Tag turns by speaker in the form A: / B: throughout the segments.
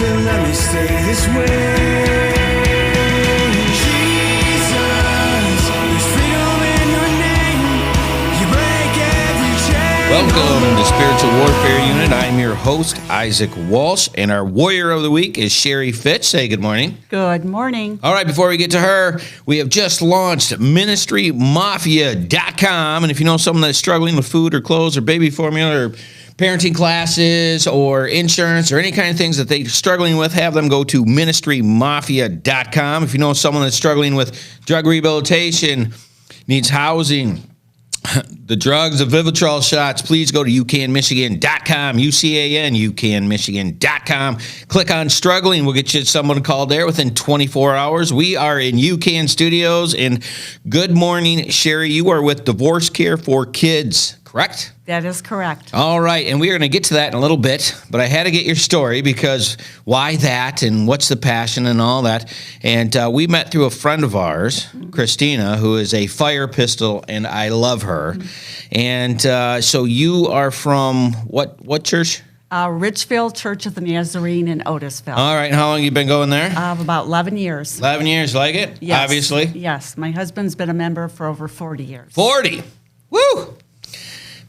A: to let me stay this way. Jesus, there's freedom in your name. You break every chain.
B: Welcome to Spiritual Warfare Unit. I'm your host, Isaac Walsh, and our warrior of the week is Sherry Fitch. Say good morning.
C: Good morning.
B: All right, before we get to her, we have just launched ministrymafia.com. And if you know someone that's struggling with food or clothes or baby formula or parenting classes or insurance or any kind of things that they're struggling with, have them go to ministrymafia.com. If you know someone that's struggling with drug rehabilitation, needs housing, the drugs, the Vivitrol shots, please go to UCANMichigan.com, UCAN, UCANMichigan.com. Click on struggling. We'll get you someone called there within 24 hours. We are in UCAN studios. And good morning, Sherry. You are with Divorce Care for Kids, correct?
C: That is correct.
B: All right, and we're going to get to that in a little bit, but I had to get your story because why that and what's the passion and all that. And we met through a friend of ours, Christina, who is a fire pistol, and I love her. And so you are from what church?
C: Richfield Church of the Nazarene in Otisville.
B: All right, and how long have you been going there?
C: About 11 years.
B: 11 years, like it?
C: Yes.
B: Obviously?
C: Yes, my husband's been a member for over 40 years.
B: 40! Woo!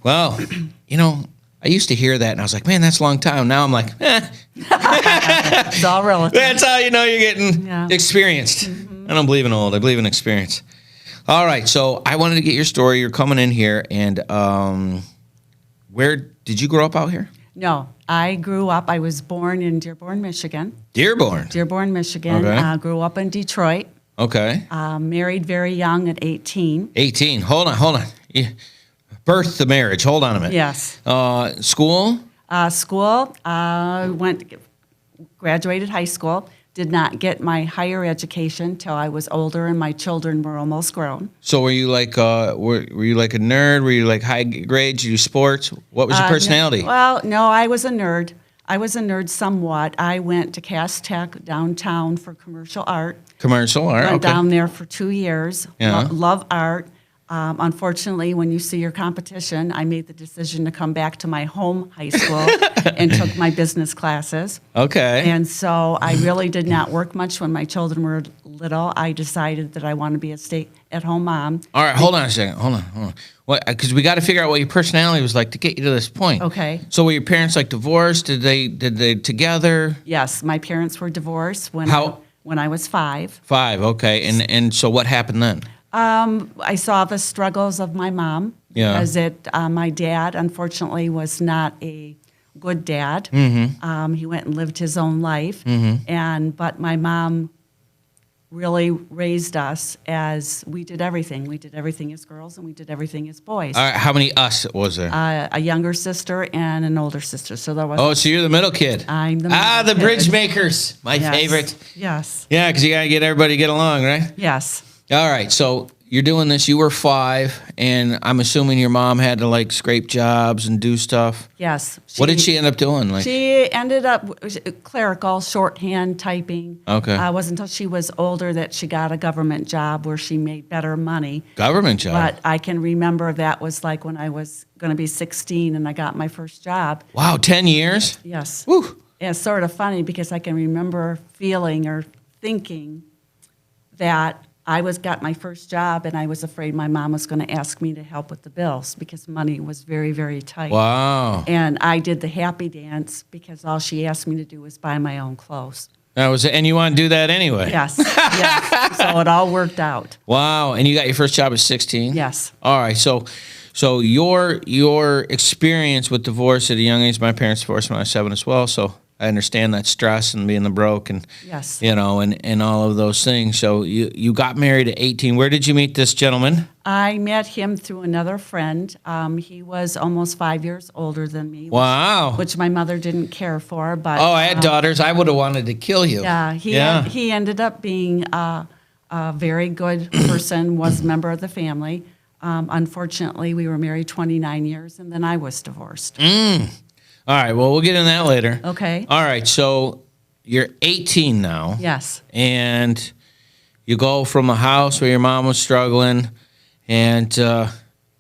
B: Well, you know, I used to hear that, and I was like, man, that's a long time. Now I'm like,
C: It's all relative.
B: That's how you know you're getting experienced.
C: Mm-hmm.
B: I don't believe in old. I believe in experience. All right, so I wanted to get your story. You're coming in here, and where did you grow up out here?
C: No, I grew up, I was born in Dearborn, Michigan.
B: Dearborn,
C: Michigan.
B: Okay.
C: Grew up in Detroit.
B: Okay.
C: Married very young at 18.
B: 18. Hold on. Birth to marriage. Hold on a minute.
C: Yes.
B: School?
C: Graduated high school. Did not get my higher education till I was older and my children were almost grown.
B: So were you like were you like a nerd? Were you like high grades? Did you do sports? What was your personality?
C: No, I was a nerd. I was a nerd somewhat. I went to Cass Tech downtown for commercial art.
B: Commercial art.
C: Went
B: Okay.
C: down there for 2 years.
B: Yeah.
C: Love art. Unfortunately, when you see your competition, I made the decision to come back to my home high school and took my business classes.
B: Okay.
C: And so I really did not work much when my children were little. I decided that I want to be a stay-at-home mom.
B: All right, hold on a second. Hold on. What? Because we got to figure out what your personality was like to get you to this point.
C: Okay.
B: So were your parents like divorced? Did they together?
C: Yes, my parents were divorced when I was 5.
B: 5. Okay. And so what happened then?
C: I saw the struggles of my mom.
B: Yeah.
C: Because my dad, unfortunately, was not a good dad.
B: Mm-hmm.
C: He went and lived his own life.
B: Mm-hmm.
C: But my mom really raised us as we did everything. We did everything as girls and we did everything as boys.
B: All right, how many us was there?
C: A younger sister and an older sister. So there was.
B: Oh, so you're the middle kid.
C: I'm the middle
B: the
C: kid.
B: bridge makers, my
C: Yes.
B: favorite.
C: Yes.
B: Yeah, because you got to get everybody to get along, right?
C: Yes.
B: All right, so you're doing this. You were 5, and I'm assuming your mom had to like scrape jobs and do stuff.
C: Yes.
B: What did she end up doing? Like,
C: She ended up clerical, shorthand typing.
B: Okay.
C: It wasn't until she was older that she got a government job where she made better money.
B: government job.
C: But I can remember that was like when I was going to be 16 and I got my first job.
B: Wow, 10 years.
C: Yes.
B: Woo.
C: And it's sort of funny because I can remember feeling or thinking that I got my first job and I was afraid my mom was going to ask me to help with the bills because money was very, very tight.
B: Wow.
C: And I did the happy dance because all she asked me to do was buy my own clothes.
B: And you want to do that anyway?
C: Yes, yes. So it all worked out.
B: Wow. And you got your first job at 16?
C: Yes.
B: All right. So your experience with divorce at a young age, my parents divorced when I was 7 as well. So I understand that stress and being the broke and,
C: Yes.
B: and all of those things. So you got married at 18. Where did you meet this gentleman?
C: I met him through another friend. He was almost 5 years older than me.
B: Wow.
C: Which my mother didn't care for. But
B: Oh, I had daughters. I would have wanted to kill you.
C: Yeah, he ended up being a very good person, was a member of the family. Unfortunately, we were married 29 years, and then I was divorced.
B: All right, well, we'll get into that later.
C: Okay.
B: All right, so you're 18 now.
C: Yes.
B: And you go from a house where your mom was struggling, and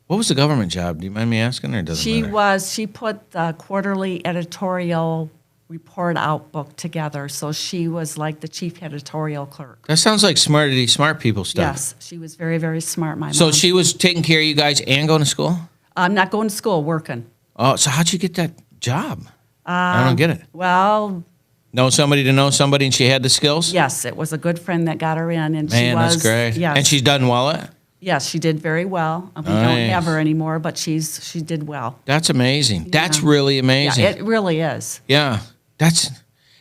B: what was the government job? Do you mind me asking, or does it matter?
C: She put the quarterly editorial report out book together. So she was like the chief editorial clerk.
B: That sounds like smart people stuff.
C: Yes, she was very, very smart, my
B: So
C: mom.
B: she was taking care of you guys and going to school?
C: I'm not going to school, working.
B: Oh, so how'd you get that job? I don't get it.
C: Well,
B: Know somebody to know somebody, and she had the skills?
C: yes, it was a good friend that got her in, and she
B: Man,
C: was.
B: that's great.
C: Yes,
B: And she's done well at it?
C: yes, she did very well. We don't
B: Nice.
C: have her anymore, but she did well.
B: That's amazing. That's really
C: Yeah,
B: amazing.
C: it really is.
B: Yeah,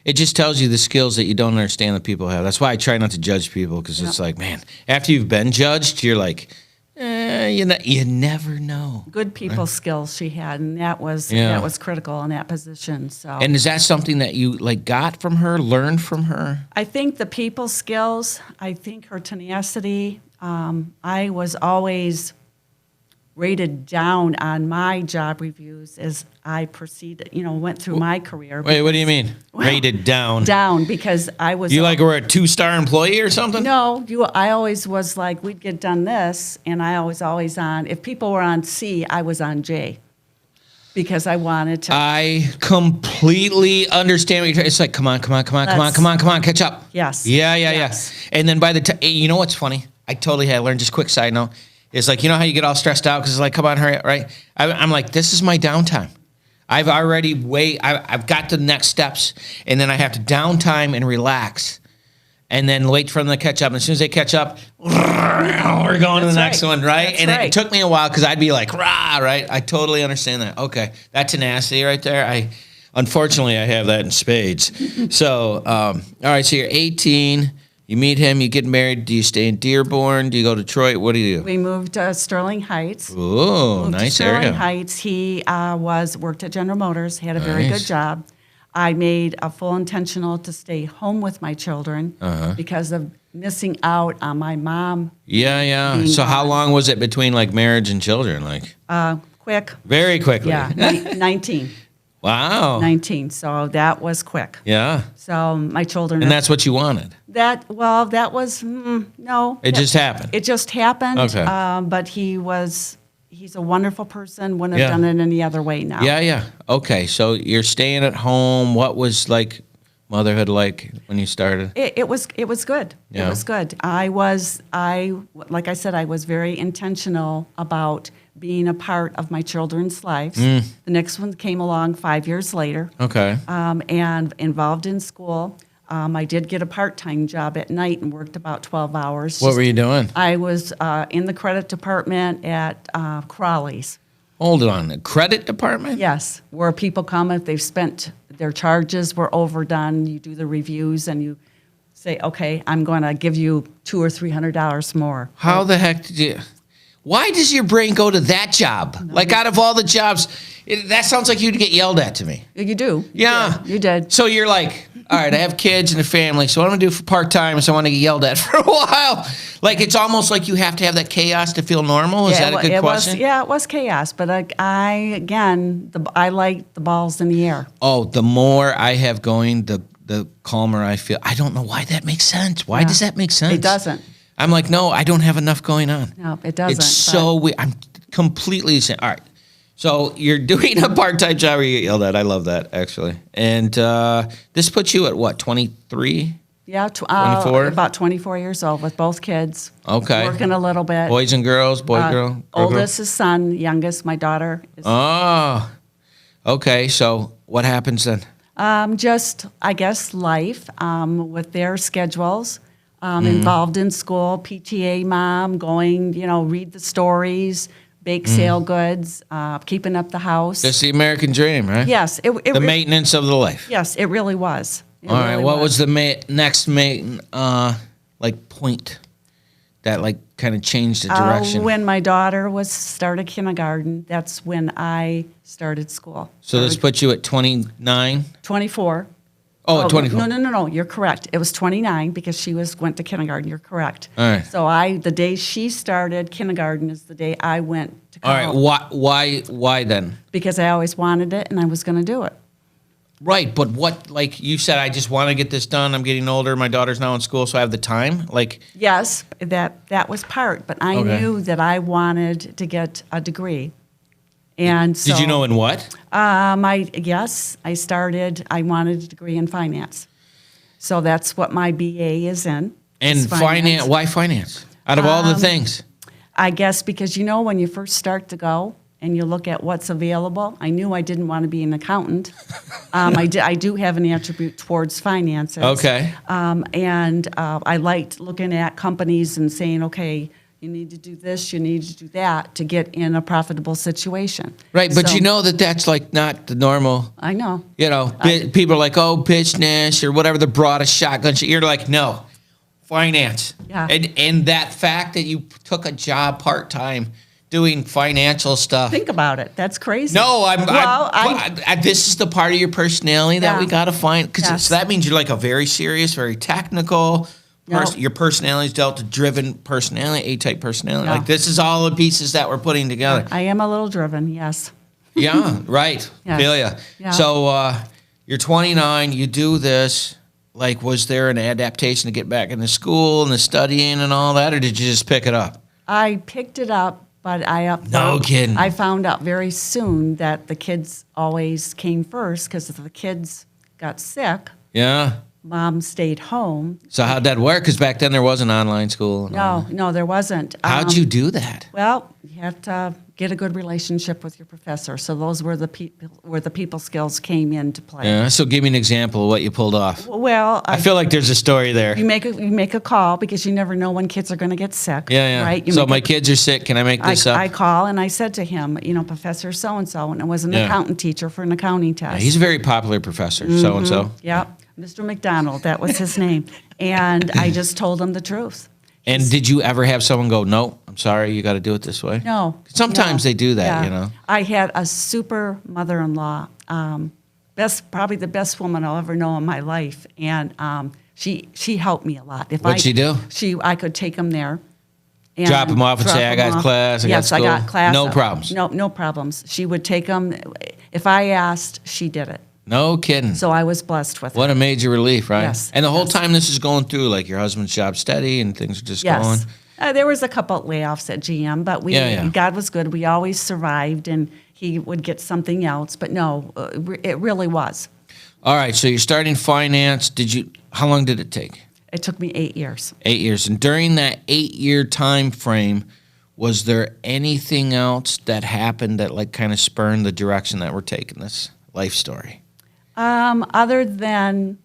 B: it just tells you the skills that you don't understand that people have. That's why I try not to judge people, because it's like, man, after you've been judged, you're like, you never know.
C: Good people skills she had, and that was critical in that position. So,
B: And is that something that you like got from her, learned from her?
C: I think the people skills, I think her tenacity. I was always rated down on my job reviews as I proceeded, went through my career.
B: Wait, what do you mean?
C: Well,
B: Rated down?
C: Down because I was.
B: You like were a 2-star employee or something?
C: No, I always was like, we'd get done this, and I was always on. If people were on C, I was on J, because I wanted to.
B: I completely understand what you're trying. It's like, come on, catch up.
C: Yes.
B: Yeah.
C: Yes.
B: And then by the time, you know what's funny? I totally had learned. Just quick side note. It's like, you know how you get all stressed out because it's like, come on, hurry up, right? I'm like, this is my downtime. I've already I've got the next steps, and then I have to downtime and relax, and then wait for them to catch up. And as soon as they catch up, we're going to the next one, right?
C: That's
B: and
C: right.
B: it took me a while because I'd be like, rah, right? I totally understand that. Okay, that tenacity right there. Unfortunately, I have that in spades. So, all right, so you're 18. You meet him, you get married. Do you stay in Dearborn? Do you go to Detroit? What do you do?
C: We moved to Sterling Heights.
B: Ooh,
C: Moved to
B: nice
C: Sterling
B: area.
C: Heights. He worked at General Motors, had a very
B: Nice.
C: good job. I made a full intentional to stay home with my children because of missing out on my mom.
B: Yeah.
C: being
B: So how
C: gone.
B: long was it between like marriage and children? Like
C: Quick.
B: very quickly.
C: Yeah, 19.
B: Wow.
C: 19. So that was quick.
B: Yeah.
C: So my children.
B: And that's what you wanted.
C: that was no.
B: It just happened.
C: It just happened.
B: Okay.
C: But he's a wonderful person. Wouldn't have
B: Yeah.
C: done it any other way now.
B: Yeah. Okay. So you're staying at home. What was like motherhood like when you started?
C: It was good.
B: Yeah.
C: It was good. Like I said, I was very intentional about being a part of my children's lives.
B: Mm.
C: The next one came along 5 years later,
B: Okay.
C: and involved in school. I did get a part-time job at night and worked about 12 hours.
B: What were you doing?
C: I was in the credit department at Crawley's.
B: Hold on. The credit department?
C: Yes, where people come if they've spent their charges were overdone. You do the reviews and you say, okay, I'm going to give you $200 or $300 more.
B: How the heck did you? Why does your brain go to that job? Like out of all the jobs, that sounds like you'd get yelled at to me.
C: You do.
B: Yeah.
C: You did.
B: So you're like, all right, I have kids and a family, so what I'm gonna do for part-time is I want to get yelled at for a while. Like it's almost like you have to have that chaos to feel normal. Is that a good question?
C: It was chaos, but I like the balls in the air.
B: Oh, the more I have going, the calmer I feel. I don't know why that makes sense. Why does that make sense?
C: It doesn't.
B: I'm like, no, I don't have enough going on.
C: No, it doesn't.
B: It's so weird. I'm completely saying, all right. So you're doing a part-time job where you get yelled at. I love that, actually. And this puts you at what, 23?
C: Yeah,
B: 24?
C: About 24 years old with both kids.
B: Okay.
C: Working a little bit.
B: Boys and girls, girl.
C: Oldest is son, youngest, my daughter. Is,
B: Oh, okay. So what happens then?
C: just, I guess, life with their schedules. Involved in school, PTA mom, going, read the stories, bake sale goods, keeping up the house.
B: That's the American dream, right?
C: Yes.
B: The maintenance of the life.
C: Yes, it really was.
B: All right. What was the next point that kind of changed the direction?
C: When my daughter started kindergarten, that's when I started school.
B: So this puts you at 29?
C: 24.
B: Oh, 24.
C: No. You're correct. It was 29 because she went to kindergarten. You're correct.
B: All right.
C: So the day she started kindergarten is the day I went to
B: All
C: college.
B: right. Why then?
C: Because I always wanted it and I was going to do it.
B: Right, but what, like you said, I just want to get this done. I'm getting older. My daughter's now in school, so I have the time.
C: Yes, that was part. But I
B: Okay.
C: knew that I wanted to get a degree. And so,
B: Did you know in what?
C: I wanted a degree in finance. So that's what my BA is in.
B: And
C: is
B: finance. Why finance? Out of all the things.
C: I guess because, when you first start to go and you look at what's available, I knew I didn't want to be an accountant. I do have an attribute towards finances.
B: Okay.
C: I liked looking at companies and saying, okay, you need to do this, you need to do that to get in a profitable situation.
B: Right, but
C: So-
B: that's like not the normal.
C: I know.
B: People are like, oh, business or whatever, the broadest shotgun. You're like, no, finance.
C: Yeah.
B: And that fact that you took a job part-time doing financial stuff.
C: Think about it. That's crazy.
B: No, this is the part of your personality that
C: Yeah.
B: we got to find. Because
C: Yes.
B: that means you're like a very serious, very technical person.
C: No.
B: Your personality is Delta-driven personality, A-type personality.
C: No.
B: Like this is all the pieces that we're putting together.
C: I am a little driven, yes.
B: Yeah, right.
C: Yes.
B: Feel ya.
C: Yeah.
B: So you're 29, you do this. Like, was there an adaptation to get back into school and the studying and all that, or did you just pick it up?
C: I picked it up, but
B: No kidding.
C: I found out very soon that the kids always came first because if the kids got sick,
B: Yeah.
C: Mom stayed home.
B: So how'd that work? Because back then there wasn't online school. And all
C: No, there wasn't.
B: that. How'd you do that?
C: Well, you have to get a good relationship with your professor. So those were the people skills came into play.
B: Yeah. So give me an example of what you pulled off.
C: Well,
B: I feel like there's a story there.
C: you make a call because you never know when kids are going to get sick.
B: Yeah.
C: Right. You
B: So
C: make
B: my
C: a-
B: kids are sick. Can I make this up?
C: I call and I said to him, Professor so and so, and it was an
B: Yeah.
C: accountant teacher for an accounting test.
B: Yeah, he's a very popular professor. So and so.
C: Yep, Mr. McDonald, that was his name. And I just told him the truth.
B: And did you ever have someone go, no, I'm sorry, you got to do it this way?
C: No.
B: Sometimes
C: no.
B: they do that,
C: Yeah. I had a super mother-in-law, probably the best woman I'll ever know in my life. And she helped me a lot.
B: What'd she do?
C: I could take him there. And
B: Drop him off and
C: drop
B: say, I
C: him
B: got
C: off.
B: class, I got
C: yes,
B: school.
C: I got class.
B: No problems.
C: No problems. She would take him. If I asked, she did it.
B: No kidding.
C: So I was blessed with it.
B: What a major relief, right?
C: Yes,
B: And the whole
C: yes.
B: time this is going through, like your husband's job steady and things are just going.
C: Yes. There was a couple of layoffs at GM, but
B: Yeah.
C: God was good. We always survived, and he would get something else. But no, it really was.
B: All right, so you're starting finance. How long did it take?
C: It took me 8 years.
B: 8 years. And during that 8-year time frame, was there anything else that happened that like kind of spurned the direction that we're taking this life story?
C: Other than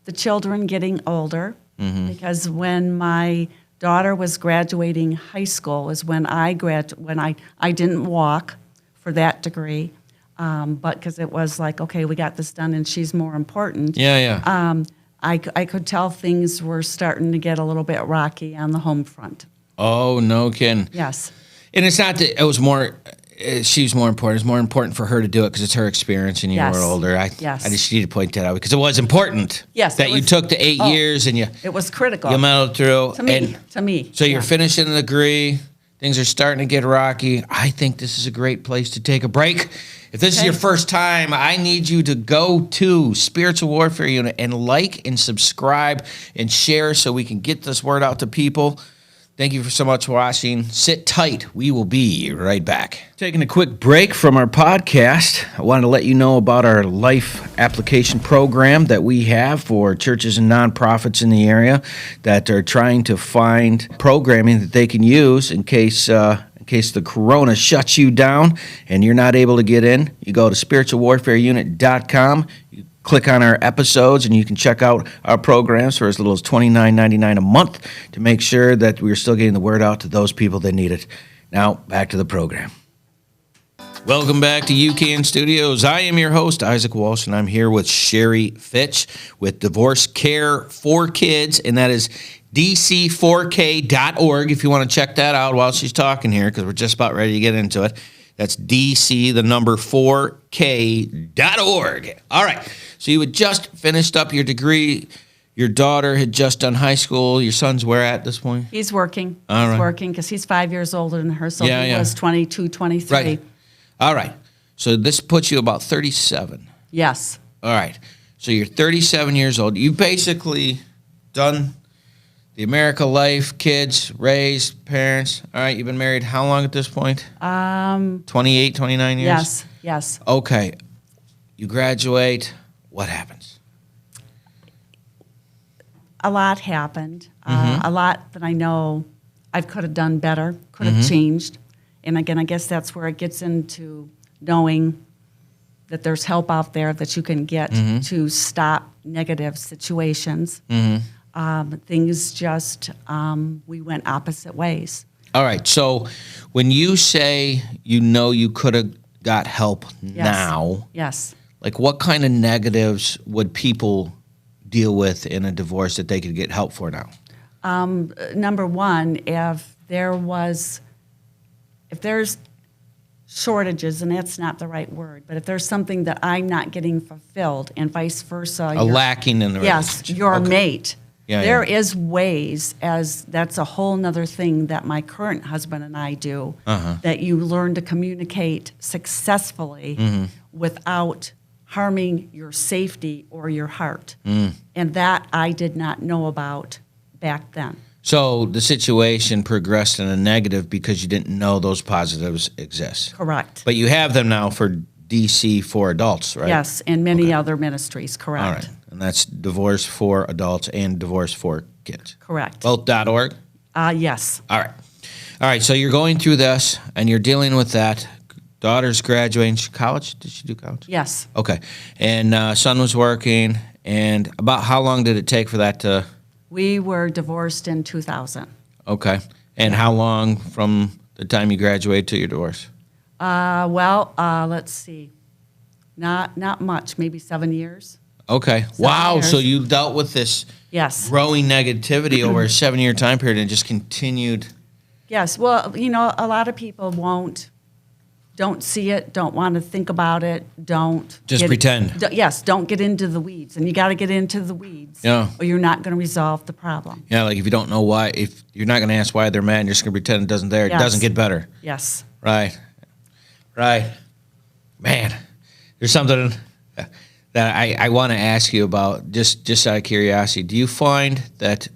C: the children getting older,
B: Mm-hmm.
C: because when my daughter was graduating high school is when I didn't walk for that degree, but because it was like, okay, we got this done and she's more important.
B: Yeah.
C: I could tell things were starting to get a little bit rocky on the home front.
B: Oh, no kidding.
C: Yes.
B: And it's not that it was more. She's more important. It's more important for her to do it because it's her experience and you
C: Yes.
B: were older.
C: Yes.
B: I just need to point that out because it was important.
C: Yes,
B: That
C: it
B: you
C: was-
B: took the 8
C: oh.
B: years and you
C: It was critical.
B: muddled through.
C: to me.
B: And
C: To me.
B: so you're
C: yeah.
B: finishing the degree. Things are starting to get rocky. I think this is a great place to take a break. If this is
C: Okay.
B: your first time, I need you to go to Spiritual Warfare Unit and like and subscribe and share so we can get this word out to people. Thank you so much for watching. Sit tight. We will be right back. Taking a quick break from our podcast, I wanted to let you know about our life application program that we have for churches and nonprofits in the area that are trying to find programming that they can use in case the corona shuts you down and you're not able to get in. You go to spiritualwarfareunit.com. You click on our episodes and you can check out our programs for as little as $29.99 a month to make sure that we're still getting the word out to those people that need it. Now, back to the program. Welcome back to UCAN Studios. I am your host, Isaac Walsh, and I'm here with Sherry Fitch with Divorce Care for Kids, and that is dc4k.org if you want to check that out while she's talking here because we're just about ready to get into it. That's dc4k.org. All right. So you had just finished up your degree. Your daughter had just done high school. Your son's where at this point?
C: He's working.
B: All right.
C: He's working because he's 5 years older than her, so
B: Yeah,
C: he
B: yeah.
C: was 22, 23.
B: Right. All right. So this puts you about 37.
C: Yes.
B: All right. So you're 37 years old. You've basically done the America life, kids, raised, parents. All right, you've been married how long at this point? 28, 29 years?
C: Yes.
B: Okay. You graduate. What happens?
C: A lot happened.
B: Mm-hmm.
C: A lot that I know I could have done better, could have
B: Mm-hmm.
C: changed. And again, I guess that's where it gets into knowing that there's help out there that you can get
B: Mm-hmm.
C: to stop negative situations. Things just, we went opposite ways.
B: All right. So when you say you could have got help now,
C: Yes.
B: like what kind of negatives would people deal with in a divorce that they could get help for now?
C: Number one, if there's shortages, and that's not the right word, but if there's something that I'm not getting fulfilled and vice versa.
B: A lacking in the
C: Yes,
B: relationship.
C: your
B: Okay.
C: mate.
B: Yeah,
C: There
B: yeah.
C: is ways, as that's a whole nother thing that my current husband and I do,
B: Uh-huh.
C: that you learn to communicate successfully
B: Mm-hmm.
C: without harming your safety or your heart.
B: Mm.
C: And that I did not know about back then.
B: So the situation progressed in a negative because you didn't know those positives exist.
C: Correct.
B: But you have them now for DC for adults, right?
C: Yes, and many
B: Okay.
C: other ministries, correct.
B: All right. And that's divorce for adults and divorce for kids.
C: Correct.
B: Both.org?
C: Yes.
B: All right. All right. So you're going through this and you're dealing with that. Daughter's graduating college. Did she do college?
C: Yes.
B: Okay. And son was working. And about how long did it take for that to?
C: We were divorced in 2000.
B: Okay. And how long from the time you graduated to your divorce?
C: Let's see. Not much, maybe 7 years.
B: Okay. Wow.
C: years.
B: So you dealt with this
C: Yes.
B: growing negativity over a 7-year time period and just continued.
C: Yes. Well, a lot of people don't see it, don't want to think about it, don't.
B: Just pretend.
C: Yes, don't get into the weeds. And you got to get into the weeds.
B: Yeah.
C: Or you're not going to resolve the problem.
B: Yeah, like if you don't know why, if you're not going to ask why they're mad, you're just going to pretend it doesn't there. It
C: Yes.
B: doesn't get better.
C: Yes.
B: Right. Man, there's something that I want to ask you about, just out of curiosity. Do you find that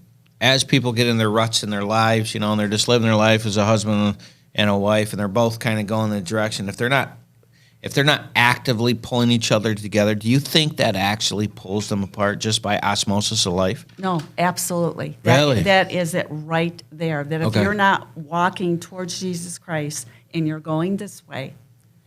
B: as people get in their ruts in their lives, and they're just living their life as a husband and a wife, and they're both kind of going in the direction, if they're not actively pulling each other together, do you think that actually pulls them apart just by osmosis of life?
C: No, absolutely.
B: Really?
C: That is it right there. That if
B: Okay.
C: you're not walking towards Jesus Christ and you're going this way,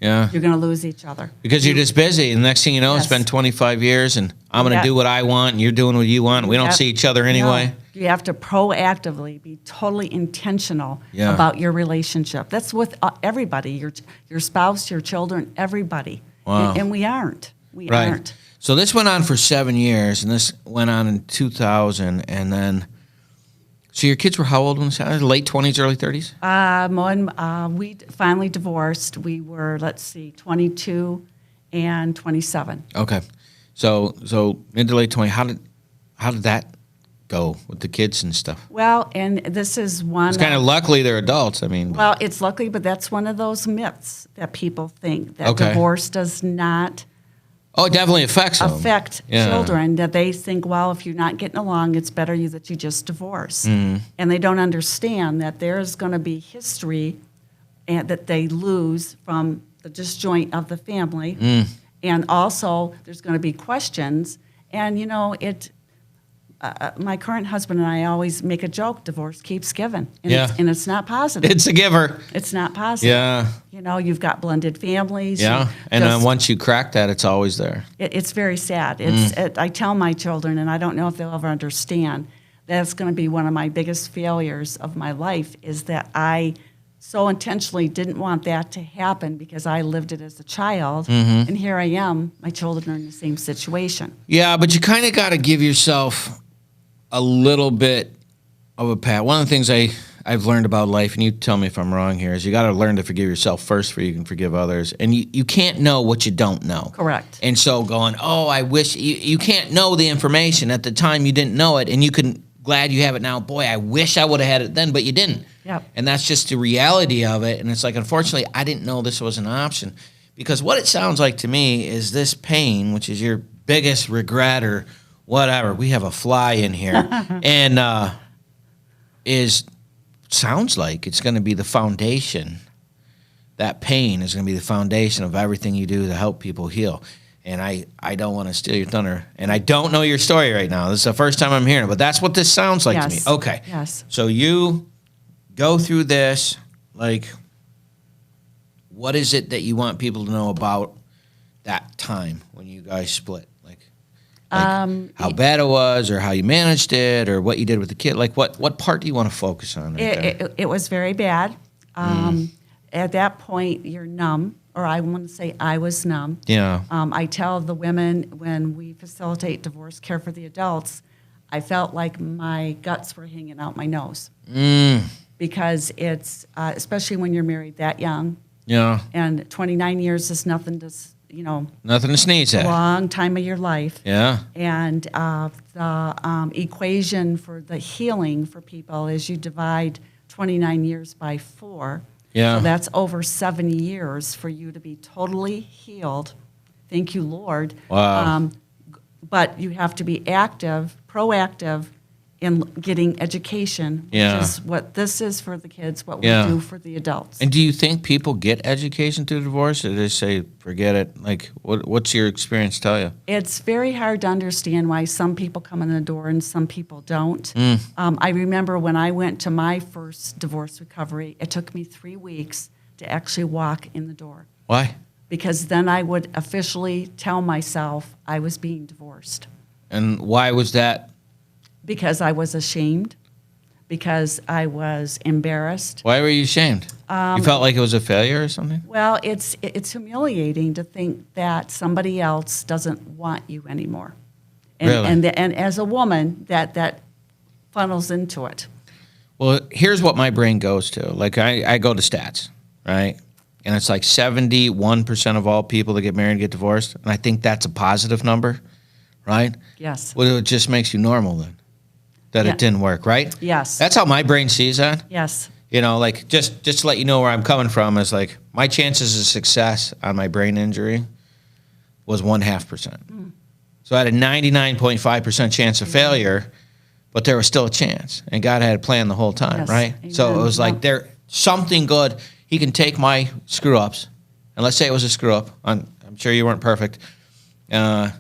B: Yeah.
C: you're going to lose each other.
B: Because you're just busy, and the next thing you know, it's
C: Yes.
B: been 25 years, and I'm going to
C: Yeah.
B: do what I want, and you're doing what you want, and we don't
C: Yeah.
B: see each other anyway.
C: No. You have to proactively be totally intentional
B: Yeah.
C: about your relationship. That's with everybody, your spouse, your children, everybody.
B: Wow.
C: And we aren't. We
B: Right.
C: aren't.
B: So this went on for 7 years, and this went on in 2000, and then, so your kids were how old when this happened? Late 20s, early 30s?
C: When we finally divorced, we were, 22 and 27.
B: Okay. So mid to late 20, how did that go with the kids and stuff?
C: Well, and this is one.
B: It's kind of luckily they're adults. I mean,
C: Well, it's lucky, but that's one of those myths that people think that
B: Okay.
C: divorce does not
B: oh, it definitely affects them.
C: affect
B: Yeah.
C: children. That they think, well, if you're not getting along, it's better that you just divorce.
B: Mm-hmm.
C: And they don't understand that there's going to be history and that they lose from the disjoint of the family.
B: Mm.
C: And also, there's going to be questions. And, my current husband and I always make a joke, divorce keeps giving. And,
B: Yeah.
C: it's not positive.
B: It's a giver.
C: It's not positive.
B: Yeah.
C: You've got blended families.
B: Yeah.
C: you
B: And then
C: just-
B: once you crack that, it's always there.
C: it's very sad.
B: Mm.
C: I tell my children, and I don't know if they'll ever understand, that's going to be one of my biggest failures of my life, is that I so intentionally didn't want that to happen because I lived it as a child.
B: Mm-hmm.
C: And here I am, my children are in the same situation.
B: Yeah, but you kind of got to give yourself a little bit of a pat. One of the things I've learned about life, and you tell me if I'm wrong here, is you got to learn to forgive yourself first before you can forgive others. And you can't know what you don't know.
C: Correct.
B: And so going, I wish, you can't know the information. At the time you didn't know it, and you can, glad you have it now. Boy, I wish I would have had it then, but you didn't.
C: Yep.
B: And that's just the reality of it. And it's like, unfortunately, I didn't know this was an option. Because what it sounds like to me is this pain, which is your biggest regret or whatever. We have a fly in here. And sounds like it's going to be the foundation. That pain is going to be the foundation of everything you do to help people heal. And I don't want to steal your thunder. And I don't know your story right now. This is the first time I'm hearing it, but that's what this sounds like to me.
C: Yes.
B: Okay.
C: Yes.
B: So you go through this, like, what is it that you want people to know about that time when you guys split? Like how bad it was, or how you managed it, or what you did with the kid? Like, what part do you want to focus on right there?
C: It was very bad. At that point, you're numb, or I want to say I was numb.
B: Yeah.
C: I tell the women when we facilitate divorce care for the adults, I felt like my guts were hanging out my nose. Because it's, especially when you're married that young,
B: Yeah.
C: and 29 years is nothing to,
B: Nothing to sneeze
C: a
B: at.
C: long time of your life.
B: Yeah.
C: And the equation for the healing for people is you divide 29 years by 4.
B: Yeah.
C: So that's over 7 years for you to be totally healed. Thank you, Lord.
B: Wow.
C: But you have to be active, proactive in getting education,
B: Yeah.
C: which is what this is for the kids, what
B: Yeah.
C: we do for the adults.
B: And do you think people get education through divorce, or do they say, forget it? Like, what's your experience tell you?
C: It's very hard to understand why some people come in the door and some people don't. I remember when I went to my first divorce recovery, it took me 3 weeks to actually walk in the door,
B: Why?
C: because then I would officially tell myself I was being divorced,
B: And why was that?
C: because I was ashamed, because I was embarrassed.
B: Why were you ashamed? You felt like it was a failure or something?
C: Well, it's humiliating to think that somebody else doesn't want you anymore. And,
B: Really?
C: and as a woman, that funnels into it.
B: Well, here's what my brain goes to. Like, I go to stats, right? And it's like 71% of all people that get married get divorced. And I think that's a positive number, right?
C: Yes.
B: Well, it just makes you normal then, that
C: Yeah.
B: it didn't work, right?
C: Yes.
B: That's how my brain sees that.
C: Yes.
B: You know, like, just to let you know where I'm coming from is like, my chances of success on my brain injury was 0.5%. So I had a 99.5% chance of failure, but there was still a chance. And God had a plan the whole time,
C: Yes.
B: right? So it
C: Amen.
B: was like,
C: Yeah.
B: there something good. He can take my screw-ups, and let's say it was a screw-up. I'm sure you weren't perfect, and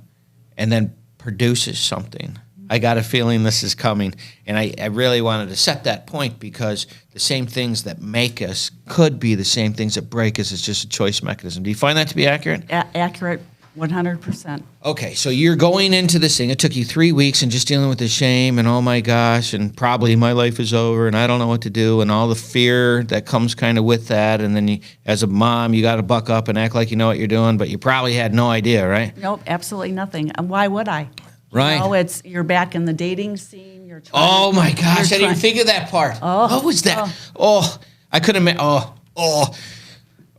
B: then produces something. I got a feeling this is coming, and I really wanted to set that point because the same things that make us could be the same things that break us. It's just a choice mechanism. Do you find that to be accurate?
C: Accurate 100%.
B: Okay, so you're going into this thing. It took you 3 weeks and just dealing with the shame and oh my gosh, and probably my life is over and I don't know what to do and all the fear that comes kind of with that. And then you, as a mom, you got to buck up and act like you know what you're doing, but you probably had no idea, right?
C: Nope, absolutely nothing. And why would I?
B: Right.
C: You know, you're back in the dating scene. You're trying.
B: Oh my gosh, I
C: you're
B: didn't even
C: trying-
B: think of that part.
C: Oh,
B: What was that? Oh, I couldn't imagine.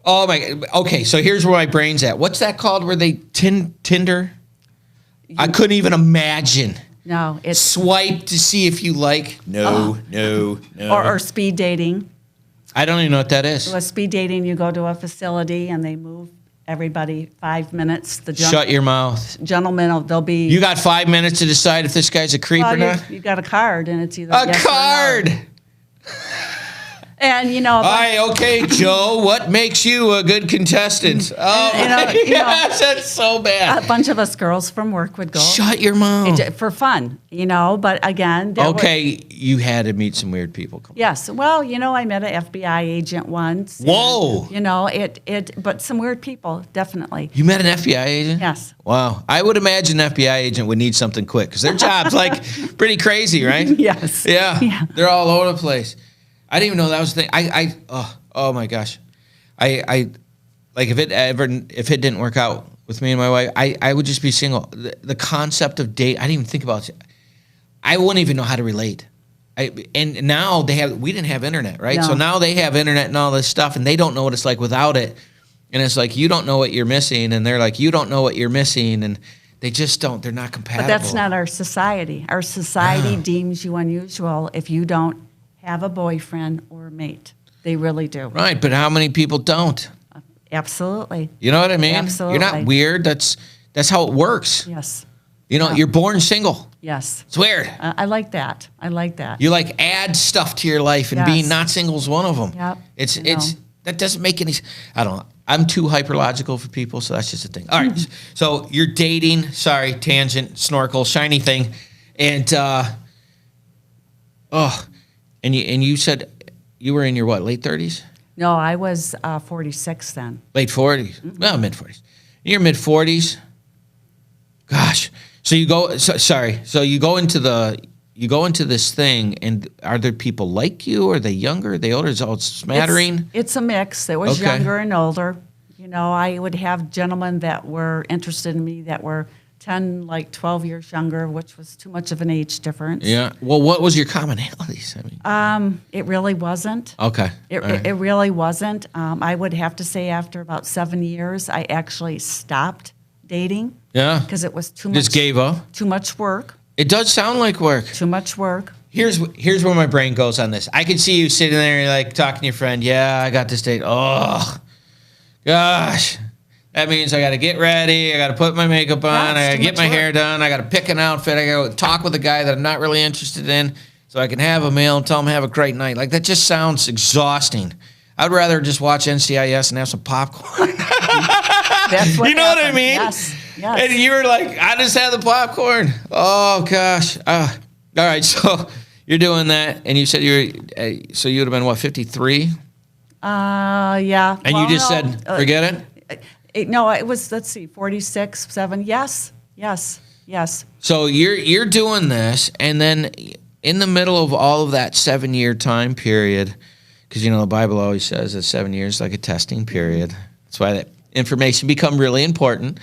B: Oh my. Okay, so here's where my brain's at. What's that called? Where they Tinder? I couldn't even imagine.
C: No, it's
B: Swipe to see if you like. No.
C: or speed dating.
B: I don't even know what that is.
C: With speed dating, you go to a facility and they move everybody 5 minutes. The
B: Shut your mouth.
C: gentlemen, they'll be.
B: You got 5 minutes to decide if this guy's a creep
C: well,
B: or not?
C: you got a card, and it's either
B: A
C: yes or no.
B: card.
C: And
B: All right, okay, Joe. What makes you a good contestant? Oh my gosh, that's so bad.
C: a bunch of us girls from work would go
B: Shut your mouth.
C: for fun, But again, there were-
B: Okay, you had to meet some weird people.
C: yes. Well, I met an FBI agent once. and,
B: Whoa.
C: But some weird people, definitely.
B: You met an FBI agent?
C: Yes.
B: Wow. I would imagine an FBI agent would need something quick because their job's like pretty crazy, right?
C: Yes.
B: Yeah.
C: Yeah.
B: They're all over the place. I didn't even know that was the thing. Oh my gosh. I like if it didn't work out with me and my wife, I would just be single. The concept of date, I didn't even think about it. I wouldn't even know how to relate. And now we didn't have internet, right?
C: No.
B: So now they have internet and all this stuff, and they don't know what it's like without it. And it's like, you don't know what you're missing, and they're like, you don't know what you're missing, and they just don't. They're not compatible.
C: But that's not our society. Our society deems you unusual if you don't have a boyfriend or a mate. They really do.
B: Right, but how many people don't?
C: Absolutely.
B: You know what I mean?
C: Absolutely.
B: You're not weird. That's how it works.
C: Yes.
B: You know, you're born single.
C: Yes.
B: It's weird.
C: I like that. I like that.
B: You like add stuff to your life, and
C: Yes.
B: being not single is one of them.
C: Yep.
B: It's
C: I know.
B: that doesn't make any. I don't know. I'm too hyperlogical for people, so that's just a thing. All right. So you're dating. Sorry, tangent, snorkel, shiny thing, and and you said you were in your what, late 30s?
C: No, I was 46 then.
B: Late 40s. Well, mid 40s. In your mid 40s. Gosh. So you go. So you go into this thing, and are there people like you? Are they younger? Are they older? Is it all smattering?
C: It's a mix. It was
B: Okay.
C: younger and older. You know, I would have gentlemen that were interested in me that were 10, like 12 years younger, which was too much of an age difference.
B: Yeah. Well, what was your commonalities? I mean.
C: It really wasn't.
B: Okay.
C: It,
B: All right.
C: it really wasn't. I would have to say after about 7 years, I actually stopped dating
B: Yeah.
C: because it was too much.
B: Just gave up.
C: Too much work.
B: It does sound like work.
C: Too much work.
B: Here's where my brain goes on this. I can see you sitting there, like talking to your friend. Yeah, I got this date. Oh, gosh. That means I got to get ready. I got to put my makeup on.
C: Yeah, it's
B: I got to
C: too
B: get
C: much
B: my
C: work.
B: hair done. I got to pick an outfit. I got to talk with a guy that I'm not really interested in so I can have a meal and tell him have a great night. Like, that just sounds exhausting. I'd rather just watch NCIS and have some popcorn.
C: That's what
B: You know what I
C: happened.
B: mean?
C: Yes. Yes.
B: And you were like, I just had the popcorn. Oh, gosh. All right, so you're doing that, and you said so you would have been, what, 53?
C: Yeah.
B: And
C: Well,
B: you just
C: no,
B: said, forget it?
C: No, it was, let's see, 46, 7. Yes. Yes. Yes.
B: So you're doing this, and then in the middle of all of that 7-year time period, because, you know, the Bible always says that 7 years is like a testing period. That's why that information become really important.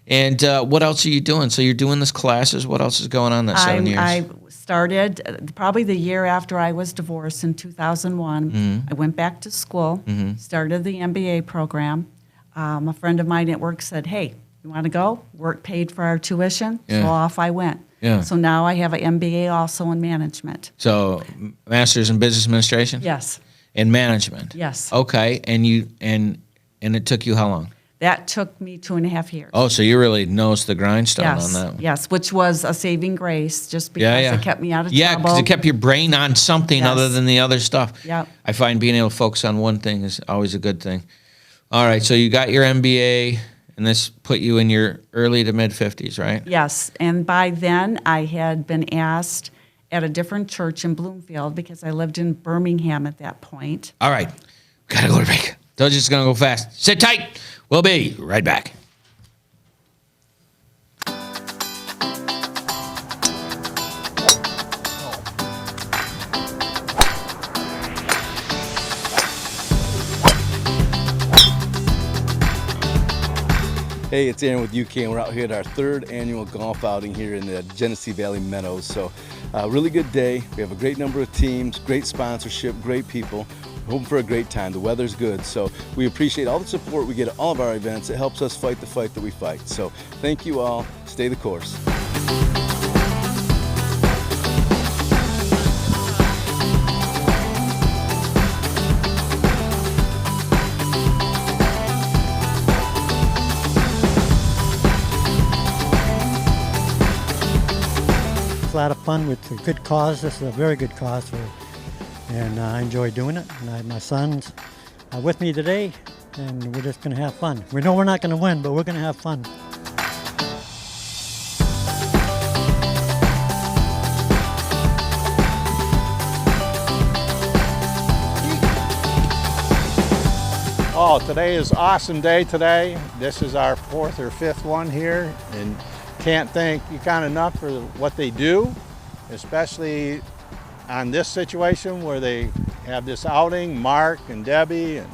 B: And what else are you doing? So you're doing this classes. What else is going on that 7 years?
C: I started probably the year after I was divorced in 2001.
B: Mm-hmm.
C: I went back to school, started the MBA program. A friend of mine at work said, hey, you want to go? Work paid for our tuition.
B: Yeah.
C: So off I went.
B: Yeah.
C: So now I have an MBA also in management.
B: So Master's in Business Administration?
C: Yes.
B: In management?
C: Yes.
B: Okay, and it took you how long?
C: That took me 2.5 years.
B: Oh, so you really nosed the grindstone
C: Yes,
B: on that one.
C: yes, which was a saving grace just because
B: Yeah, yeah.
C: it kept me out of
B: Yeah,
C: trouble.
B: because it kept your brain on something
C: Yes.
B: other than the other stuff.
C: Yep.
B: I find being able to focus on one thing is always a good thing. All right, so you got your MBA, and this put you in your early to mid-50s, right?
C: Yes, and by then I had been asked at a different church in Bloomfield because I lived in Birmingham at that point.
B: All right, gotta go to break. Told you it's gonna go fast. Sit tight. We'll be right back.
D: Hey, it's Aaron with UCAN. We're out here at our 3rd annual golf outing here in the Genesee Valley Meadows. So, really good day. We have a great number of teams, great sponsorship, great people. Hoping for a great time. The weather's good. So, we appreciate all the support we get at all of our events. It helps us fight the fight that we fight. So, thank you all. Stay the course.
E: It's a lot of fun with a good cause. This is a very good cause, and I enjoy doing it. And I have my sons with me today, and we're just going to have fun. We know we're not going to win, but we're going to have fun.
F: Oh, today is an awesome day today. This is our 4th or 5th one here, and can't thank UCAN enough for what they do, especially on this situation where they have this outing, Mark and Debbie and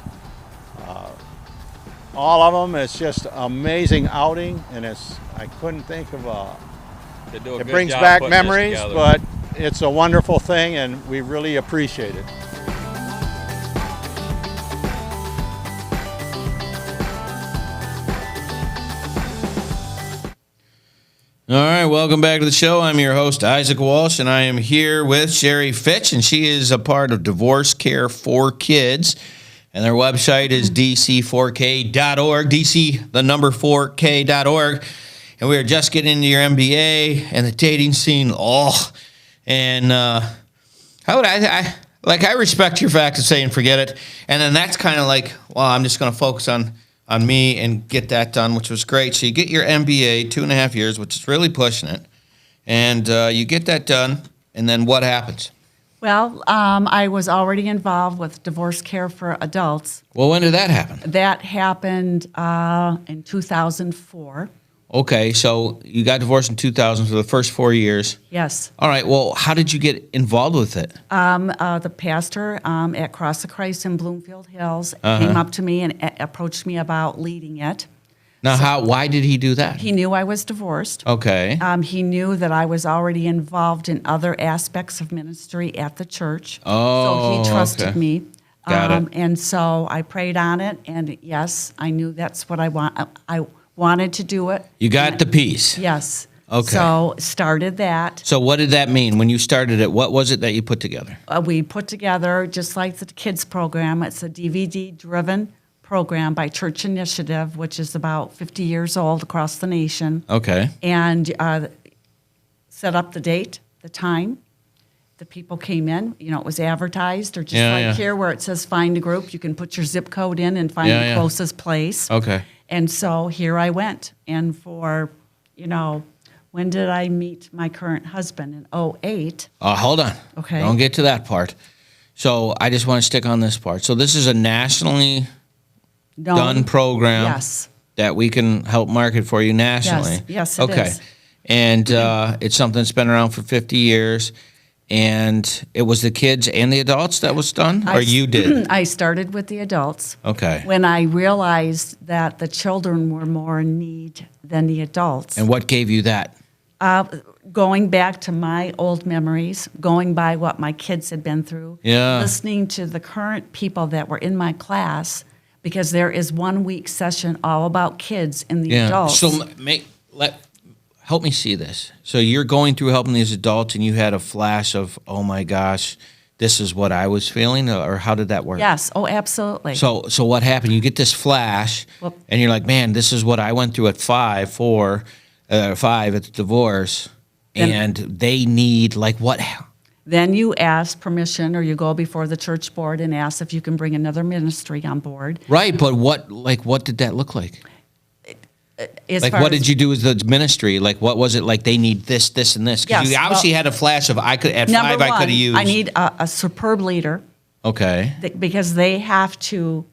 F: all of them. It's just an amazing outing, and I couldn't think of
G: They do a
F: it
G: good
F: brings
G: job
F: back
G: putting this
F: memories,
G: together.
F: but it's a wonderful thing, and we really appreciate it.
B: All right, welcome back to the show. I'm your host, Isaac Walsh, and I am here with Sherry Fitch, and she is a part of Divorce Care for Kids. And their website is dc4k.org, dc, the number 4k.org. and we were just getting into your MBA and the dating scene. And how would I respect your fact of saying forget it, and then that's kind of like, well, I'm just going to focus on me and get that done, which was great. So you get your MBA, 2.5 years, which is really pushing it, and you get that done, and then what happens?
C: Well, I was already involved with divorce care for adults.
B: Well, when did that happen?
C: That happened in 2004.
B: Okay, so you got divorced in 2000 for the first 4 years.
C: Yes.
B: All right, well, how did you get involved with it?
C: The pastor at Cross of Christ in Bloomfield Hills came up to me and approached me about leading it.
B: Now, why did he do that?
C: He knew I was divorced.
B: Okay.
C: He knew that I was already involved in other aspects of ministry at the church.
B: Oh,
C: so he trusted
B: okay.
C: me.
B: Got it.
C: And so I prayed on it, and yes, I knew that's what I want. I wanted to do it.
B: You got the piece.
C: Yes.
B: Okay.
C: So started that.
B: So what did that mean when you started it? What was it that you put together?
C: We put together, just like the kids program, it's a DVD-driven program by Church Initiative, which is about 50 years old across the nation.
B: Okay.
C: And set up the date, the time. The people came in. It was advertised, or just here where it says find a group, you can put your zip code in and find the closest place.
B: Okay.
C: And so here I went. And for, when did I meet my current husband? In 2008.
B: Hold on.
C: Okay.
B: Don't get to that part. So I just want to stick on this part. So this is a nationally done program
C: Yes.
B: that we can help market for you nationally.
C: Yes, it
B: okay.
C: is.
B: And it's something that's been around for 50 years. And it was the kids and the adults that was done? Or you did?
C: I started with the adults.
B: Okay.
C: When I realized that the children were more in need than the adults.
B: And what gave you that?
C: Going back to my old memories, going by what my kids had been through, listening to the current people that were in my class, because there is 1 week session all about kids and the adults.
B: So help me see this. So you're going through helping these adults, and you had a flash of, oh my gosh, this is what I was feeling, or how did that work?
C: Yes. Oh, absolutely.
B: So what happened? You get this flash, and you're like, man, this is what I went through at 5 at the divorce, and they need what?
C: Then you ask permission, or you go before the church board and ask if you can bring another ministry on board.
B: Right, but what did that look like?
C: What
B: did you do as the ministry? What was it like? They need this, this, and this. Because you obviously had a flash of at 5 I could have used.
C: I need a superb leader.
B: Okay.
C: Because they have to.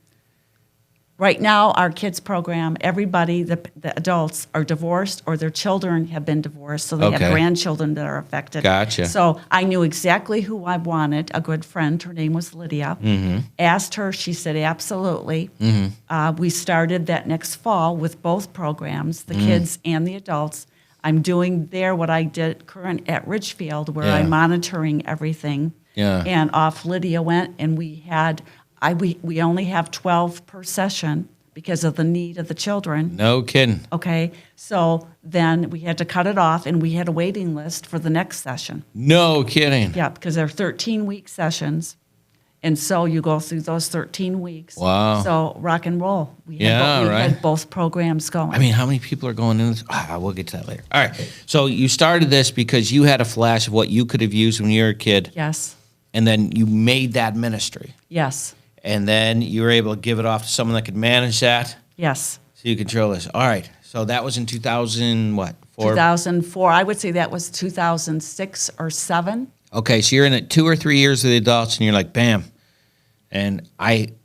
C: Right now, our kids program, everybody, the adults are divorced, or their children have been divorced, so they have grandchildren that are affected.
B: Gotcha.
C: So I knew exactly who I wanted, a good friend. Her name was Lydia.
B: Mm-hmm.
C: Asked her, she said, absolutely.
B: Mm-hmm.
C: We started that next fall with both programs, the kids and the adults. I'm doing there what I did current at Ridgefield, where I'm monitoring everything.
B: Yeah.
C: And off Lydia went, and we had... we only have 12 per session because of the need of the children.
B: No kidding.
C: Okay, so then we had to cut it off, and we had a waiting list for the next session.
B: No kidding.
C: Yeah, because they're 13-week sessions, and so you go through those 13 weeks.
B: Wow.
C: So rock and roll. We
B: right.
C: had both programs going.
B: I mean, how many people are going in this? We'll get to that later. All right. So you started this because you had a flash of what you could have used when you were a kid.
C: Yes.
B: And then you made that ministry.
C: Yes.
B: And then you were able to give it off to someone that could manage that.
C: Yes.
B: So you control this. All right. So that was in 2000, what?
C: 2004. I would say that was 2006 or 7.
B: Okay. So you're in it 2 or 3 years of the adults, and you're like, bam. And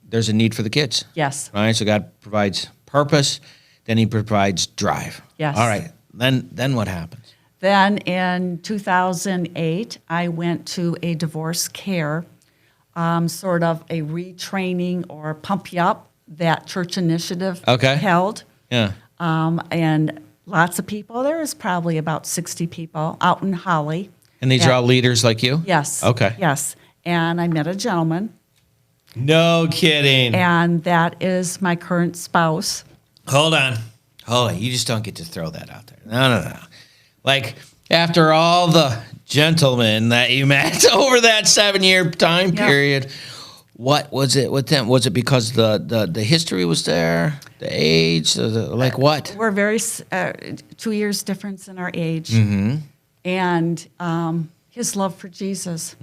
B: there's a need for the kids.
C: Yes.
B: Right. So God provides purpose. Then he provides drive.
C: Yes.
B: All right. Then what happens?
C: Then in 2008, I went to a divorce care, sort of a retraining or pump you up that Church Initiative held.
B: Yeah.
C: And lots of people. There was probably about 60 people out in Holly.
B: And these are all leaders like you?
C: Yes.
B: Okay.
C: Yes. And I met a gentleman.
B: No kidding.
C: And that is my current spouse.
B: Hold on. You just don't get to throw that out there. No. After all the gentlemen that you met over that 7-year time period, What was it with them? Was it because the history was there, the age, like what?
C: We're 2 years difference in our age, and his love for Jesus,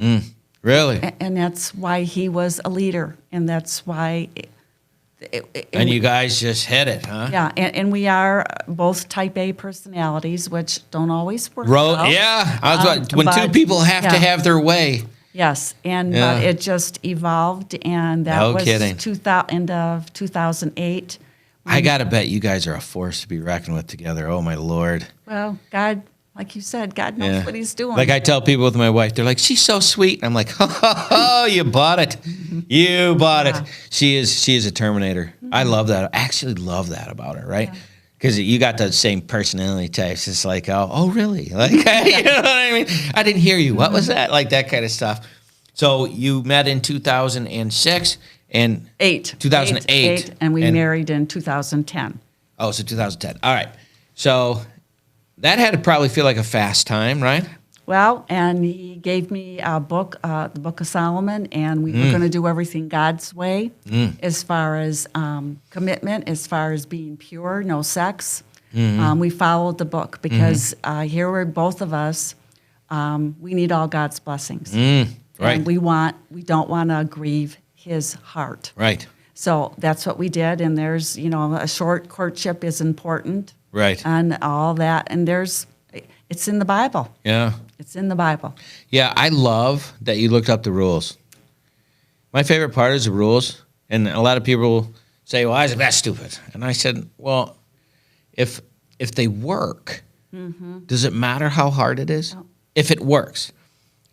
B: Really?
C: and that's why he was a leader, and that's why.
B: And you guys just hit it, huh?
C: Yeah, and we are both Type A personalities, which don't always work. Well.
B: Yeah. When two
C: but-
B: people have to have their way.
C: Yes, and
B: Yeah.
C: but it just evolved, and that
B: No
C: was
B: kidding.
C: end of 2008.
B: I gotta bet you guys are a force to be reckoned with together. Oh my Lord.
C: Well, God, like you said, God knows what He's doing.
B: Like I tell people with my wife, they're like, "She's so sweet." And I'm like, "Oh, you bought it. You bought it." She is a Terminator. I love that. I actually love that about her, right? Because you got the same personality types. It's like, oh, really? Like, you know what I mean? I didn't hear you. What was that? Like that kind of stuff. So you met in 2006 and 2008,
C: Eight, and we married in 2010.
B: Oh, so 2010. All right. So that had to probably feel like a fast time, right?
C: Well, and he gave me a book, the Book of Solomon, and we were going to do everything God's way as far as commitment, as far as being pure, no sex. We followed the book because here we're both of us. We need all God's blessings,
B: Right.
C: and we don't want to grieve His heart.
B: Right.
C: So that's what we did. And there's, a short courtship is important,
B: Right.
C: and all that. And it's in the Bible.
B: Yeah.
C: It's in the Bible.
B: Yeah, I love that you looked up the rules. My favorite part is the rules. And a lot of people say, well, that's stupid. And I said, well, if they work, does it matter how hard it is?
C: No.
B: If it works.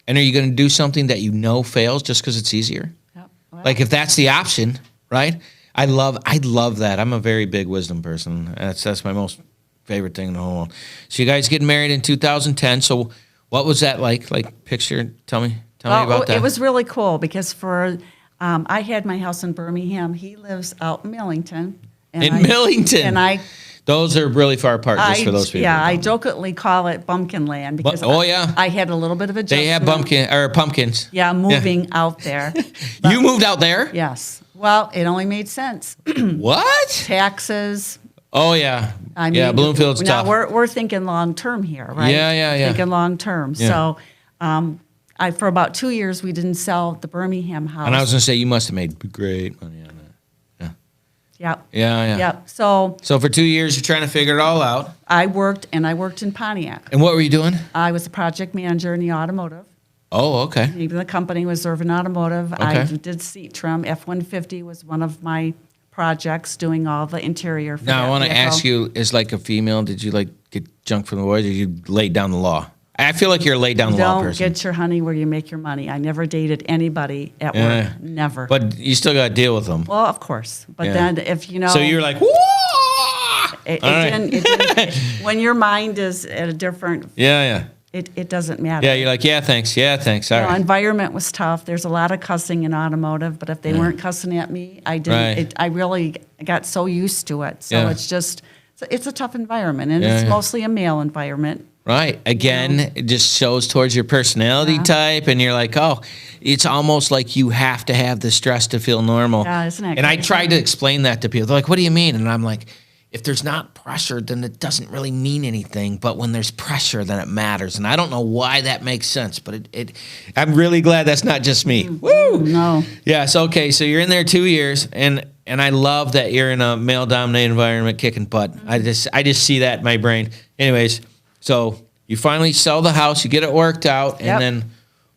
B: And are you going to do something that you know fails just because it's easier?
C: Yep. Well,
B: Like if that's the option, right? I love that. I'm a very big wisdom person. That's my most favorite thing in the whole world. So you guys getting married in 2010. So what was that like? Like picture, tell me about that.
C: It was really cool because I had my house in Birmingham. He lives out in Millington.
B: Millington.
C: And
B: those are really far apart just for those people.
C: Yeah, I jokingly call it bumpkin land because I had a little bit of adjustment.
B: They have pumpkins.
C: Yeah, moving out there.
B: You moved out there?
C: Yes. Well, it only made sense.
B: What?
C: Taxes.
B: Oh yeah.
C: I mean,
B: yeah, Bloomfield's
C: now
B: tough.
C: we're thinking long term here, right?
B: Yeah.
C: Thinking long term.
B: Yeah.
C: So, for about 2 years we didn't sell the Birmingham house.
B: And I was gonna say you must have made great money on that.
C: Yep.
B: Yeah.
C: Yep. So
B: for 2 years you're trying to figure it all out.
C: I worked in Pontiac.
B: And what were you doing?
C: I was a project manager in the automotive.
B: Oh, okay.
C: Even the company was Irvin Automotive. I
B: Okay.
C: did seat trim. F-150 was one of my projects, doing all the interior. For
B: Now
C: that
B: I want to
C: vehicle.
B: ask you, as like a female, did you like get junk from the boys, or you laid down the law? I feel like you're a laid down the law
C: Don't
B: person.
C: get your honey where you make your money. I never dated anybody at
B: Yeah.
C: work. Never.
B: But you still got to deal with them.
C: well, of course. But
B: Yeah.
C: then if you know.
B: So you're like, whoa!
C: It
B: All right.
C: didn't, when your mind is at a different,
B: Yeah.
C: it doesn't matter.
B: Yeah, you're like, yeah, thanks. All
C: You know,
B: right.
C: environment was tough. There's a lot of cussing in automotive, but if they weren't cussing at me, I didn't.
B: Right.
C: I really got so used to it. So
B: Yeah.
C: it's a tough environment, and
B: Yeah,
C: it's
B: yeah.
C: mostly a male environment.
B: Right. Again, it just shows towards your personality type, and you're like, oh, it's almost like you have to have the stress to feel normal.
C: Yeah, isn't it
B: And I
C: crazy?
B: tried to explain that to people. They're like, what do you mean? And I'm like, if there's not pressure, then it doesn't really mean anything. But when there's pressure, then it matters. And I don't know why that makes sense, but I'm really glad that's not just me. Woo!
C: No.
B: Yes. Okay. So you're in there 2 years, and I love that you're in a male-dominated environment, kicking butt. I just see that in my brain. Anyways, so you finally sell the house, you get it worked out, and
C: Yep.
B: then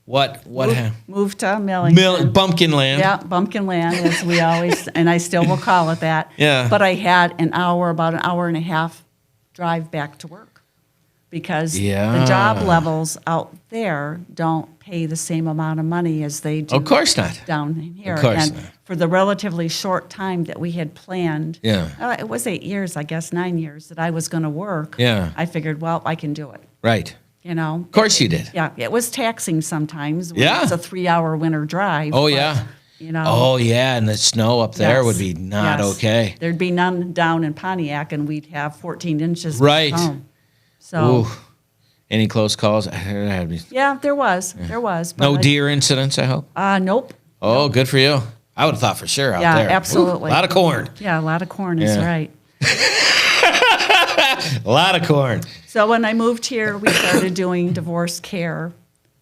B: what happened?
C: Moved to Millington.
B: Bumpkin land.
C: Yeah, bumpkin land, as we always, and I still will call it that.
B: Yeah.
C: But I had about an hour and a half drive back to work because
B: Yeah.
C: the job levels out there don't pay the same amount of money as they do
B: Of course not.
C: down in here.
B: Of course
C: and
B: not.
C: for the relatively short time that we had planned,
B: Yeah.
C: it was 8 years, I guess 9 years that I was going to work.
B: Yeah.
C: I figured, well, I can do it.
B: Right.
C: You know.
B: Of course you did.
C: Yeah, it was taxing sometimes. When
B: Yeah.
C: It's a 3-hour winter drive.
B: Oh,
C: but,
B: yeah.
C: You know.
B: Oh, yeah, and the snow up there
C: Yes.
B: would be not
C: Yes.
B: okay.
C: There'd be none down in Pontiac, and we'd have 14 inches.
B: Right.
C: back home. So,
B: Ooh. Any close calls? There had to be-
C: yeah, there was. There was. But
B: No deer incidents, I hope?
C: Nope.
B: Oh, good for you. I would have thought for sure out
C: Yeah,
B: there.
C: absolutely.
B: Ooh, a lot of corn.
C: Yeah, a lot of corn is
B: Yeah.
C: right.
B: A lot of corn.
C: So when I moved here, we started doing divorce care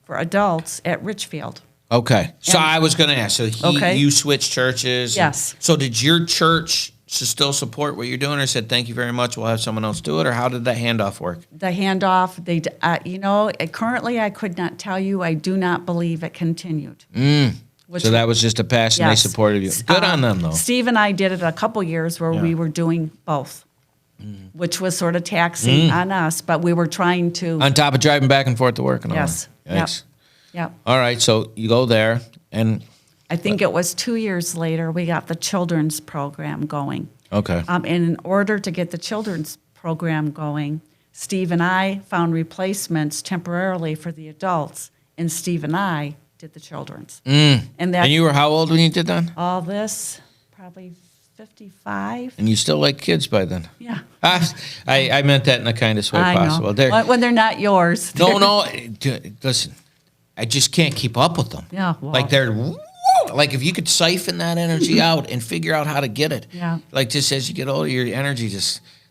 C: for adults at Richfield.
B: Okay. So
C: And-
B: I was going to ask. So
C: Okay.
B: you switched churches.
C: Yes.
B: So did your church still support what you're doing, or said thank you very much, we'll have someone else do it, or how did that handoff work?
C: The handoff, currently I could not tell you. I do not believe it continued. Which-
B: So that was just a passion.
C: Yes.
B: They supported you. Good on them, though.
C: Steve and I did it a couple years where we
B: Yeah.
C: were doing both, which was sort of taxing on us, but we were trying to.
B: On top of driving back and forth to work and all
C: Yes.
B: that.
C: Yep.
B: Yikes.
C: Yep.
B: All right. So you go there, and
C: I think it was 2 years later we got the children's program going.
B: okay.
C: And in order to get the children's program going, Steve and I found replacements temporarily for the adults, and Steve and I did the children's. And that
B: And you were how old when you did that?
C: all this probably 55.
B: And you still like kids by then?
C: Yeah,
B: I meant that in the kindest way
C: I
B: possible.
C: know.
B: They're-
C: When they're not yours.
B: No. Listen, I just can't keep up with them.
C: Yeah, well.
B: Like they're like if you could siphon that energy out and figure out how to get it.
C: Yeah.
B: Like just as you get older, your energy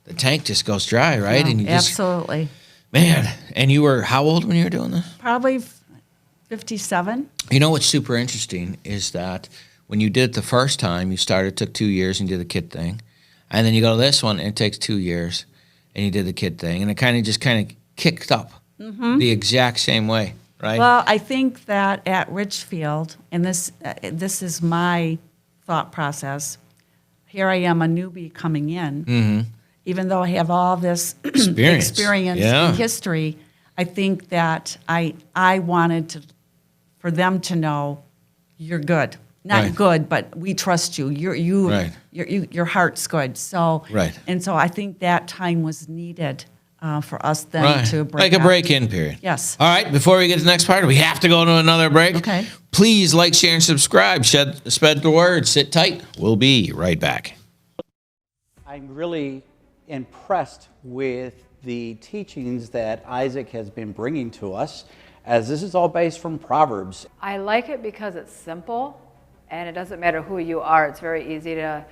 B: the tank just goes dry, right?
C: Yeah,
B: And you just
C: absolutely.
B: man. And you were how old when you were doing this?
C: Probably 57.
B: You know what's super interesting is that when you did it the first time, you started, it took 2 years and you did the kid thing. And then you go to this one and it takes 2 years and you did the kid thing. And it kind of kicked up the exact same way, right?
C: Well, I think that at Richfield, and this is my thought process. Here I am, a newbie coming in. Even though I have all this experience
B: Yeah.
C: and history, I think that I wanted for them to know you're good. Not
B: Right.
C: good, but we trust you.
B: Right.
C: Your heart's good. So
B: Right.
C: And so I think that time was needed for us then
B: Right.
C: to break
B: Like a
C: out.
B: break-in period.
C: Yes.
B: All right, before we get to the next part, we have to go to another break.
C: Okay.
B: Please like, share, and subscribe. Spread the word. Sit tight. We'll be right back.
G: I'm really impressed with the teachings that Isaac has been bringing to us, as this is all based from Proverbs.
H: I like it because it's simple, and it doesn't matter who you are. It's very easy to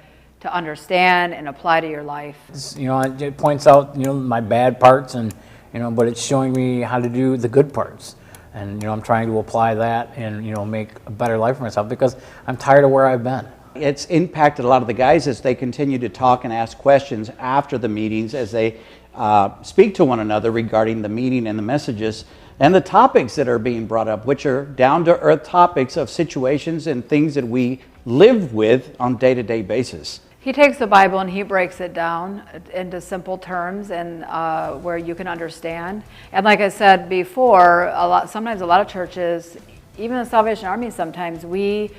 H: understand and apply to your life.
I: It points out, my bad parts, and, but it's showing me how to do the good parts. And, I'm trying to apply that and, make a better life for myself because I'm tired of where I've been.
G: It's impacted a lot of the guys as they continue to talk and ask questions after the meetings, as they speak to one another regarding the meeting and the messages and the topics that are being brought up, which are down-to-earth topics of situations and things that we live with on a day-to-day basis.
H: He takes the Bible and he breaks it down into simple terms and where you can understand. And like I said before, sometimes a lot of churches, even the Salvation Army, sometimes we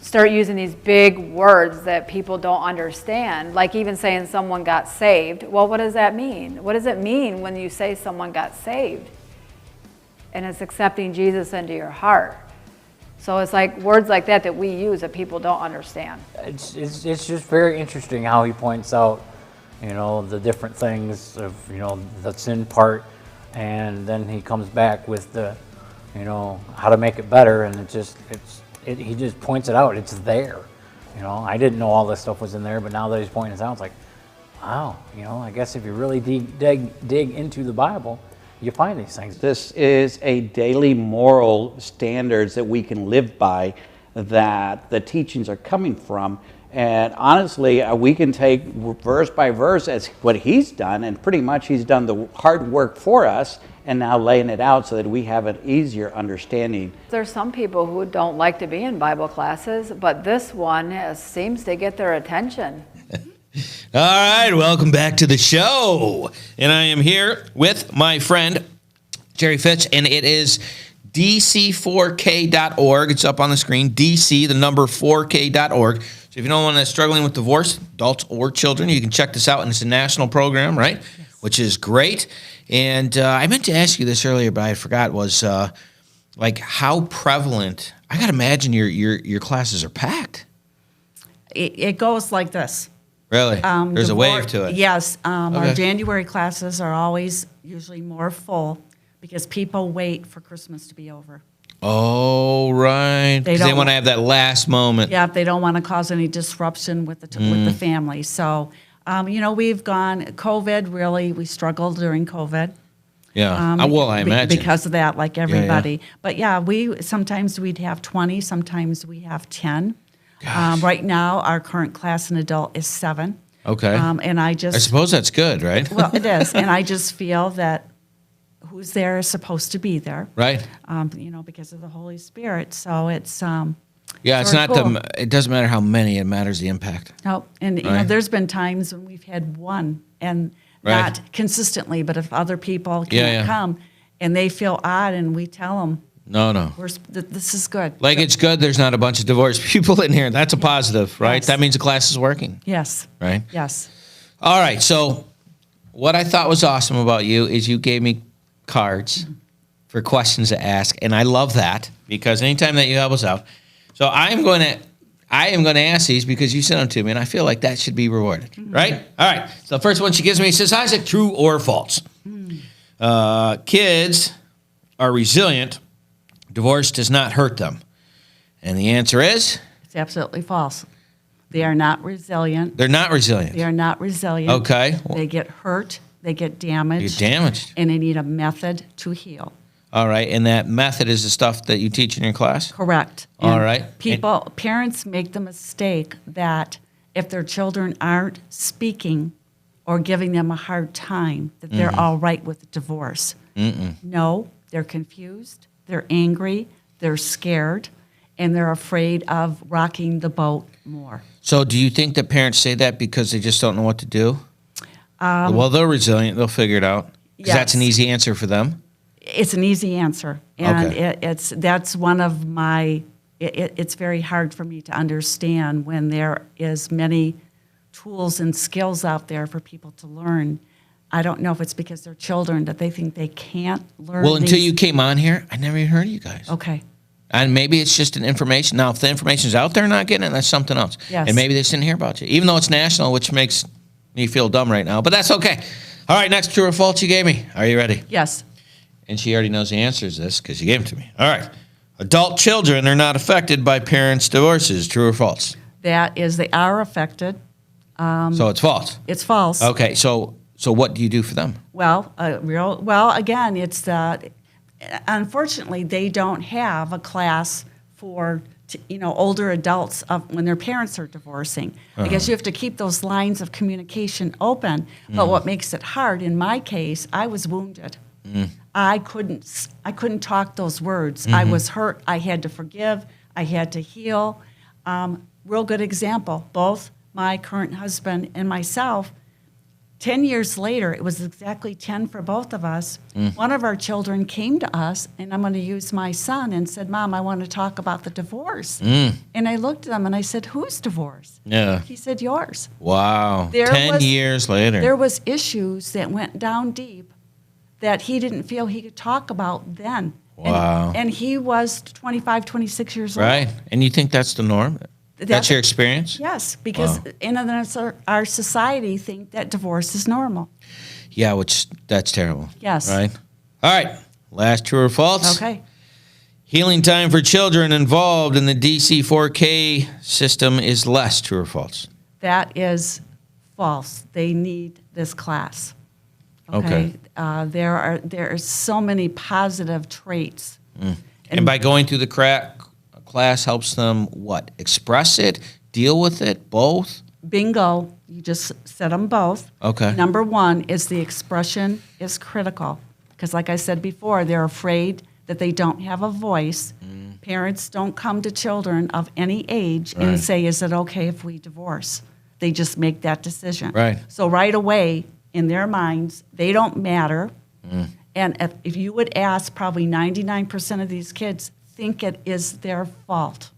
H: start using these big words that people don't understand, like even saying someone got saved. Well, what does that mean? What does it mean when you say someone got saved? And it's accepting Jesus into your heart. So it's like words like that we use that people don't understand.
I: It's just very interesting how he points out, the different things of, the sin part, and then he comes back with the, how to make it better, and he just points it out. It's there. I didn't know all this stuff was in there, but now that he's pointing it out, it's like, wow, I guess if you really dig into the Bible, you find these things.
G: This is a daily moral standards that we can live by, that the teachings are coming from. And honestly, we can take verse by verse as what he's done, and pretty much he's done the hard work for us and now laying it out so that we have an easier understanding.
H: There's some people who don't like to be in Bible classes, but this one seems to get their attention.
B: All right, welcome back to the show. And I am here with my friend, Jerry Fitch, and it is dc4k.org. It's up on the screen, DC, the number 4k.org. So if you know anyone that's struggling with divorce, adults or children, you can check this out, and it's a national program, right? Yes. Which is great. And I meant to ask you this earlier, but I forgot, was like how prevalent, I got to imagine your classes are packed.
C: It goes like this.
B: Really? There's a wave to it.
C: Yes.
B: Okay.
C: Our January classes are always usually more full because people wait for Christmas to be over.
B: Oh, right.
C: They
B: Because they
C: don't-
B: want to have that last moment.
C: Yeah, if they don't want to cause any disruption with the with the family. So, we've gone COVID. Really, we struggled during COVID.
B: Yeah. Well, I imagine.
C: Because of that, like everybody. But yeah, sometimes we'd have 20, sometimes we have 10. Right now, our current class in adult is 7.
B: Okay.
C: And I
B: I suppose that's good, right?
C: well, it is, and I just feel that who's there is supposed to be there.
B: Right.
C: Because of the Holy Spirit. So it's
B: Yeah, it's
C: sort
B: not
C: of cool.
B: it doesn't matter how many, it matters the impact.
C: No, and
B: Right.
C: there's been times when we've had one, and
B: Right.
C: not consistently, but if other people
B: Yeah,
C: can't
B: yeah.
C: come, and they feel odd, and we tell them,
B: No.
C: this is good.
B: Like it's good there's not a bunch of divorced people in here. That's a positive, right?
C: Yes.
B: That means the class is working,
C: Yes,
B: right?
C: yes.
B: All right. So what I thought was awesome about you is you gave me cards for questions to ask, and I love that because anytime that you help us out. So I am going to ask these because you sent them to me, and I feel like that should be rewarded, right? All right. So the first one she gives me says, Isaac, true or false? Kids are resilient. Divorce does not hurt them. And the answer is?
C: It's absolutely false. They are not resilient.
B: They're not resilient.
C: They are not resilient.
B: Okay.
C: They get hurt. They get damaged.
B: You're damaged.
C: And they need a method to heal.
B: All right. And that method is the stuff that you teach in your class?
C: Correct.
B: All
C: And
B: right.
C: Parents make the mistake that if their children aren't speaking or giving them a hard time, that they're all right with the divorce. No, they're confused, they're angry, they're scared, and they're afraid of rocking the boat more.
B: So do you think that parents say that because they just don't know what to do? Well, they're resilient. They'll figure it out. Because that's an
C: Yes.
B: easy answer for them.
C: It's an easy answer, and
B: Okay.
C: that's one of my. It's very hard for me to understand when there is many tools and skills out there for people to learn. I don't know if it's because they're children that they think they can't learn.
B: Well, until
C: these-
B: you came on here, I never even heard of you guys.
C: Okay.
B: And maybe it's just an information. Now, if the information's out there and not getting it, that's something else.
C: Yes.
B: And maybe they just didn't hear about you, even though it's national, which makes me feel dumb right now. But that's okay. All right, next true or false you gave me. Are you ready?
C: Yes.
B: And she already knows the answers to this because you gave them to me. All right. Adult children are not affected by parents' divorces. True or false?
C: That is, they are affected.
B: So it's false.
C: It's false.
B: Okay. So what do you do for them?
C: Well, again, it's unfortunately they don't have a class for older adults when their parents are divorcing. I guess you have to keep those lines of communication open. But what makes it hard, in my case, I was wounded. I couldn't talk those words. I was hurt. I had to forgive. I had to heal. Real good example. Both my current husband and myself. 10 years later, it was exactly 10 for both of us. One of our children came to us, and I'm going to use my son, and said, Mom, I want to talk about the divorce. And I looked at him and I said, whose divorce?
B: Yeah.
C: He said, yours.
B: Wow.
C: There
B: 10
C: was-
B: years later.
C: There was issues that went down deep that he didn't feel he could talk about then.
B: Wow.
C: And he was 25, 26 years old.
B: Right. And you think that's the norm? That's your experience?
C: Yes, because
B: Wow.
C: in our society think that divorce is normal.
B: Yeah, that's terrible.
C: Yes.
B: Right? All right. Last true or false?
C: Okay.
B: Healing time for children involved in the DC-4K system is less. True or false?
C: That is false. They need this class.
B: Okay.
C: There are so many positive traits.
B: And by going through the class helps them what? Express it? Deal with it? Both?
C: Bingo. You just said them both.
B: Okay.
C: Number one is the expression is critical. Because like I said before, they're afraid that they don't have a voice. Parents don't come to children of any age
B: Right.
C: and say, is it okay if we divorce? They just make that decision.
B: Right.
C: So right away, in their minds, they don't matter. And if you would ask, probably 99% of these kids think it is their fault.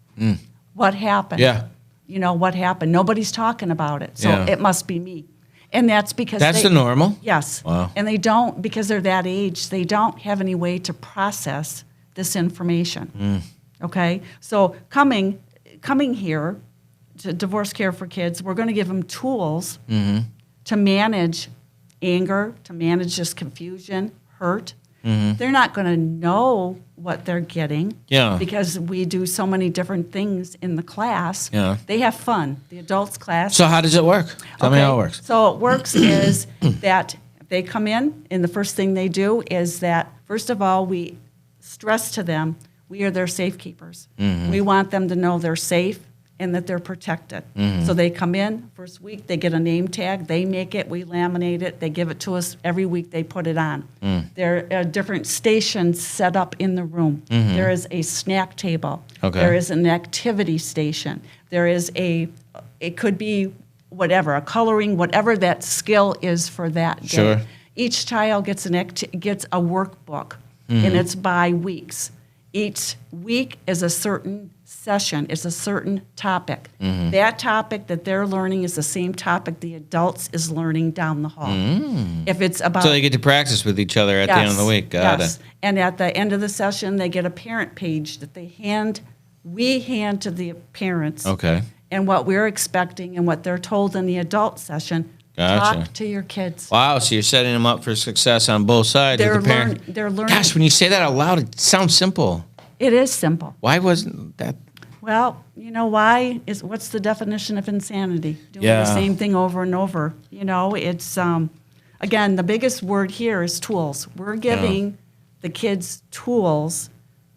C: What happened?
B: Yeah.
C: What happened? Nobody's talking about it. So
B: Yeah.
C: it must be me. And that's because
B: That's the normal?
C: Yes.
B: Wow.
C: And they don't, because they're that age, they don't have any way to process this information. Okay? So coming here to Divorce Care for Kids, we're going to give them tools to manage anger, to manage this confusion, hurt, They're not going to know what they're getting
B: Yeah.
C: because we do so many different things in the class.
B: Yeah.
C: They have fun. The adults class.
B: So how does it work? Tell me how it works.
C: So it works is that they come in, and the first thing they do is that, first of all, we stress to them, we are their safekeepers. We want them to know they're safe and that they're protected. So they come in, first week, they get a name tag, they make it, we laminate it, they give it to us, every week they put it on. There are different stations set up in the room. There is a snack table.
B: Okay.
C: There is an activity station. There is it could be whatever, a coloring, whatever that skill is for that day.
B: Sure.
C: Each child gets gets a workbook, and it's by weeks. Each week is a certain session, is a certain topic. That topic that they're learning is the same topic the adults is learning down the hall. If it's about
B: So they get to practice with each other at the end of the week. Got it.
C: And at the end of the session, they get a parent page that we hand to the parents.
B: Okay.
C: And what we're expecting and what they're told in the adult session.
B: Gotcha.
C: Talk to your kids.
B: Wow, so you're setting them up for success on both sides
C: They're
B: with the parent.
C: they're learning.
B: Gosh, when you say that out loud, it sounds simple.
C: It is simple.
B: Why wasn't that?
C: Well, you know why? What's the definition of insanity? Doing
B: Yeah.
C: the same thing over and over. You know, it's again, the biggest word here is tools. We're giving the kids tools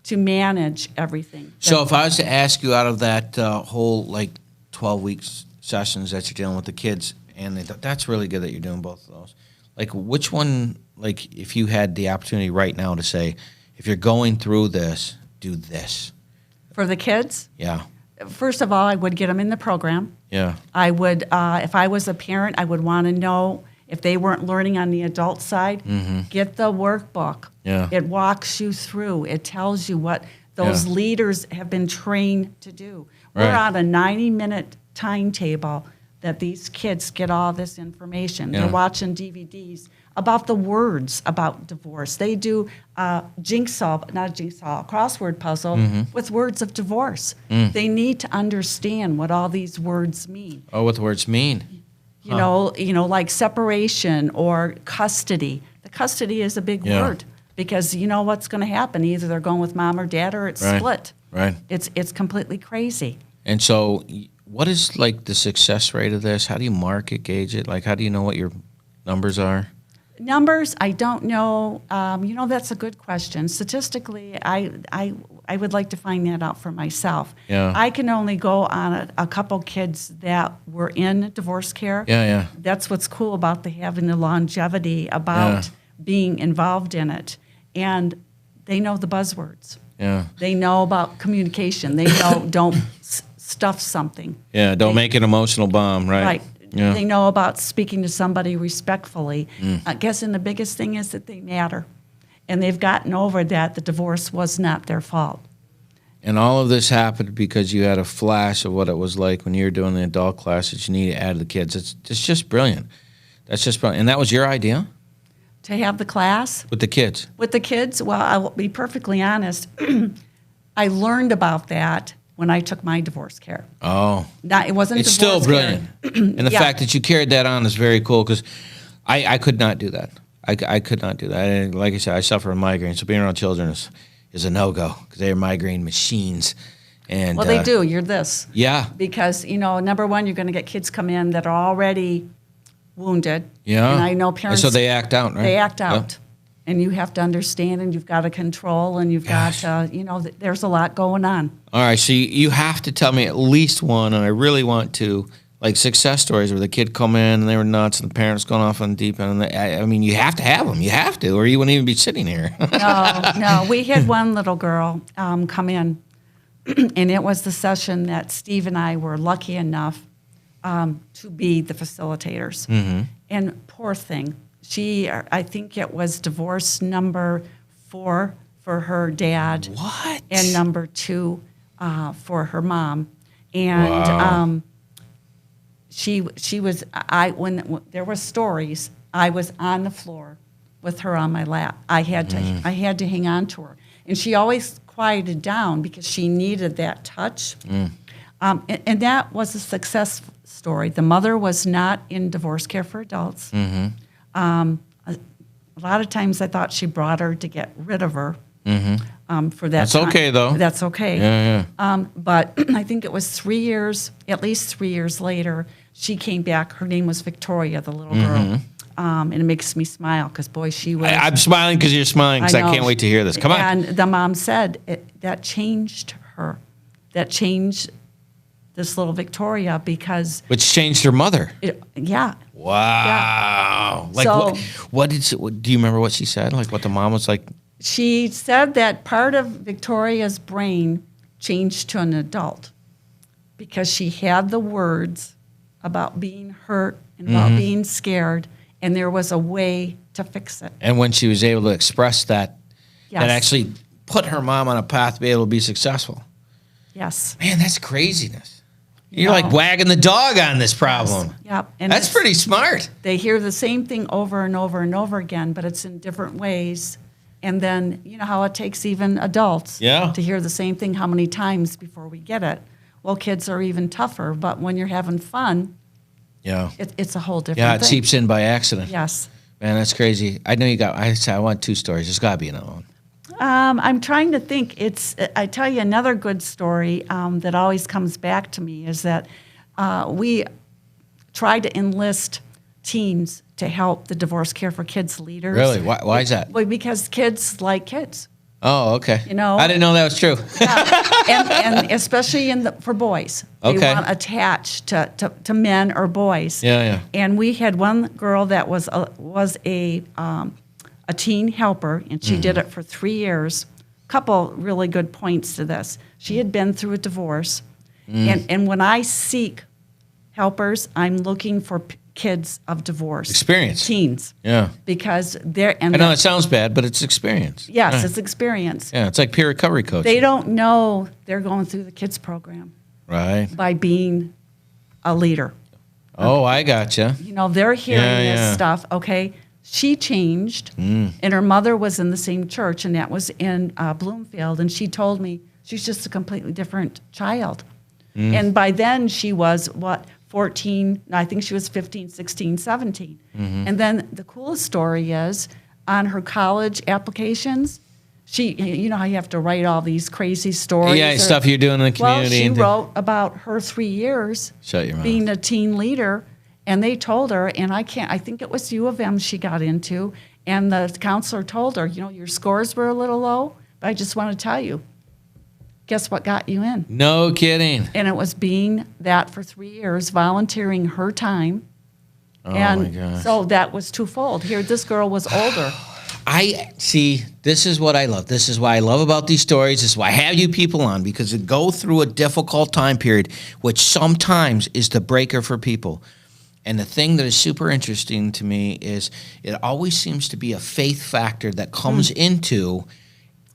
C: to manage everything.
B: So if I was to ask you out of that whole like 12 weeks sessions that you're dealing with the kids, and that's really good that you're doing both of those. Like which one, like if you had the opportunity right now to say, if you're going through this, do this.
C: For the kids,
B: Yeah.
C: first of all, I would get them in the program.
B: Yeah.
C: I would, if I was a parent, I would want to know if they weren't learning on the adult side, get the workbook.
B: Yeah.
C: It walks you through. It tells you what those leaders have been trained to do. We're
B: Right.
C: on a 90-minute timetable that these kids get all this information.
B: Yeah.
C: They're watching DVDs about the words about divorce. They do crossword puzzle with words of divorce. They need to understand what all these words mean.
B: Oh, what the words mean.
C: You know, like separation or custody. The custody is a big word because you know what's going to happen. Either they're going with mom or dad or it's
B: Right.
C: split.
B: Right.
C: It's completely crazy.
B: And so what is like the success rate of this? How do you mark it, gauge it? Like how do you know what your numbers are?
C: Numbers, I don't know. You know, that's a good question. Statistically, I would like to find that out for myself.
B: Yeah.
C: I can only go on a couple kids that were in divorce care.
B: Yeah.
C: That's what's cool about having the longevity about being involved in it. And they know the buzzwords.
B: Yeah.
C: They know about communication. They know don't stuff something.
B: Yeah, don't make an emotional bomb, right?
C: Right.
B: Yeah.
C: They know about speaking to somebody respectfully. I guess, and the biggest thing is that they matter. And they've gotten over that the divorce was not their fault.
B: And all of this happened because you had a flash of what it was like when you were doing the adult class that you need to add to the kids. It's just brilliant. That's just brilliant. And that was your idea?
C: To have the class
B: With the kids?
C: with the kids, well, I will be perfectly honest. I learned about that when I took my divorce care.
B: Oh.
C: It wasn't
B: It's
C: divorce
B: still
C: care.
B: brilliant. And the
C: Yeah.
B: fact that you carried that on is very cool because I could not do that. I could not do that. And like I said, I suffer from migraine, so being around children is a no-go because they are migraine machines. And
C: Well, they do. You're this.
B: Yeah.
C: Because, you know, number one, you're going to get kids come in that are already wounded.
B: Yeah.
C: And I know
B: And
C: parents.
B: so they act out, right?
C: They act
B: Yeah.
C: out. And you have to understand, and you've got to control, and you've got to, you know, there's a lot going on.
B: All right, so you have to tell me at least one, and I really want to, like success stories where the kid come in and they were nuts and the parents going off on the deep end. And I mean, you have to have them. You have to, or you wouldn't even be sitting here.
C: No, we had one little girl come in, and it was the session that Steve and I were lucky enough to be the facilitators. And poor thing, I think it was divorce number 4 for her dad.
B: What?
C: And number 2 for her mom. And
B: Wow.
C: she was, when there were stories, I was on the floor with her on my lap. I had to hang on to her. And she always quieted down because she needed that touch. And that was a success story. The mother was not in divorce care for adults. a lot of times I thought she brought her to get rid of her. For that
B: That's
C: time.
B: okay, though.
C: That's okay.
B: Yeah.
C: But I think it was 3 years, at least 3 years later, she came back. Her name was Victoria, the little girl. And it makes me smile because, boy, she was.
B: I'm smiling because you're smiling because I
C: know.
B: can't wait to hear this. Come on.
C: And the mom said that changed her. That changed this little Victoria because,
B: Which changed her mother.
C: yeah.
B: Wow. Like,
C: So-
B: what did do you remember what she said? Like, what the mom was like?
C: She said that part of Victoria's brain changed to an adult because she had the words about being hurt and about being scared, and there was a way to fix it.
B: And when she was able to express that,
C: Yes.
B: that actually put her mom on a path to be able to be successful.
C: Yes.
B: Man, that's craziness. You're
C: No.
B: like wagging the dog on this problem.
C: Yep. And
B: That's
C: it's-
B: pretty smart.
C: They hear the same thing over and over and over again, but it's in different ways. And then, you know how it takes even adults
B: Yeah.
C: to hear the same thing how many times before we get it. Well, kids are even tougher, but when you're having fun,
B: Yeah.
C: it's a whole different
B: Yeah, it
C: thing.
B: seeps in by accident.
C: Yes.
B: Man, that's crazy. I know you got, I want 2 stories. There's got to be another one.
C: I'm trying to think. I tell you another good story that always comes back to me is that we try to enlist teens to help the Divorce Care for Kids leaders.
B: Really? Why is that?
C: Well, because kids like kids.
B: Oh, okay.
C: You know-
B: I didn't know that was true.
C: and especially for boys. They
B: Okay.
C: want attached to men or boys.
B: Yeah, yeah.
C: And we had one girl that was a teen helper, and she did it for 3 years. Couple really good points to this. She had been through a divorce, and when I seek helpers, I'm looking for kids of divorce.
B: Experience.
C: Teens.
B: Yeah.
C: Because they're, and
B: I know it sounds bad, but it's experience.
C: yes,
B: Right.
C: it's experience.
B: Yeah, it's like peer recovery coach.
C: They don't know they're going through the kids program
B: Right.
C: by being a leader.
B: Oh, I gotcha.
C: You know, they're hearing
B: Yeah,
C: this
B: yeah.
C: stuff. Okay, she changed, and her mother was in the same church, and that was in Bloomfield. And she told me she's just a completely different child. And by then she was, 14, I think she was 15, 16, 17. And then the coolest story is on her college applications, you know how you have to write all these crazy stories?
B: Yeah, stuff you're doing in the community.
C: Well, she
B: and
C: wrote about her 3 years
B: Shut your mouth.
C: being a teen leader, and they told her, and I think it was U of M she got into, and the counselor told her, you know, your scores were a little low, but I just want to tell you, guess what got you in?
B: No kidding.
C: And it was being that for 3 years, volunteering her time.
B: Oh,
C: and
B: my gosh.
C: so that was twofold. Here, this girl was older.
B: I see. This is what I love. This is why I love about these stories. This is why I have you people on, because it go through a difficult time period, which sometimes is the breaker for people. And the thing that is super interesting to me is it always seems to be a faith factor that comes into,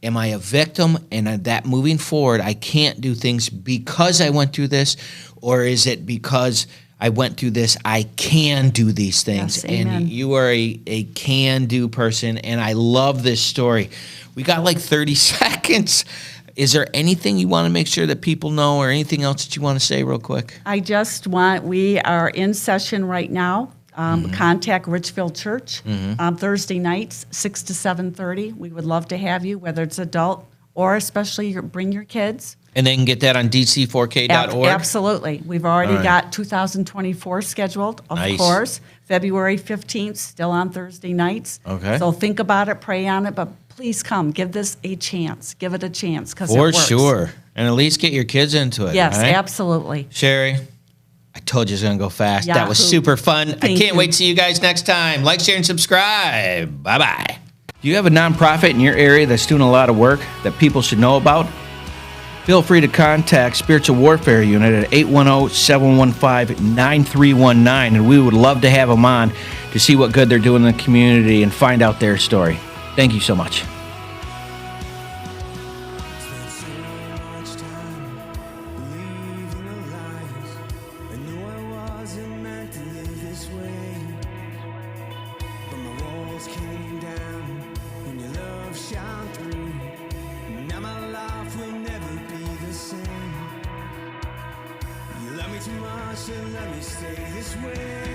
B: am I a victim? And that moving forward, I can't do things because I went through this, or is it because I went through this, I can do these things?
C: Yes, amen.
B: And you are a can-do person, and I love this story. We got like 30 seconds. Is there anything you want to make sure that people know, or anything else that you want to say real quick?
C: We are in session right now. Contact Richfield Church on Thursday nights, 6 to 7:30. We would love to have you, whether it's adult or especially bring your kids.
B: And they can get that on dc4k.org?
C: Absolutely. We've already
B: All right.
C: got 2024 scheduled, of
B: Nice.
C: course. February 15th, still on Thursday nights.
B: Okay.
C: So think about it, pray on it, but please come. Give this a chance. Give it a chance because it
B: For
C: works.
B: sure. And at least get your kids into it.
C: Yes,
B: right?
C: absolutely.
B: Sherry, I told you it was going to go fast. That was
C: Yahoo.
B: super fun. I
C: Thank
B: can't
C: you.
B: wait to see you guys next time. Like, share, and subscribe. Bye-bye. Do you have a nonprofit in your area that's doing a lot of work that people should know about? Feel free to contact Spiritual Warfare Unit at 810-715-9319, and we would love to have them on to see what good they're doing in the community and find out their story. Thank you so much.
A: Spent so much time believing the lies. I knew I wasn't meant to live this way, but my walls came down when your love shone through. Now my life will never be the same. You love me too much to let me stay this way.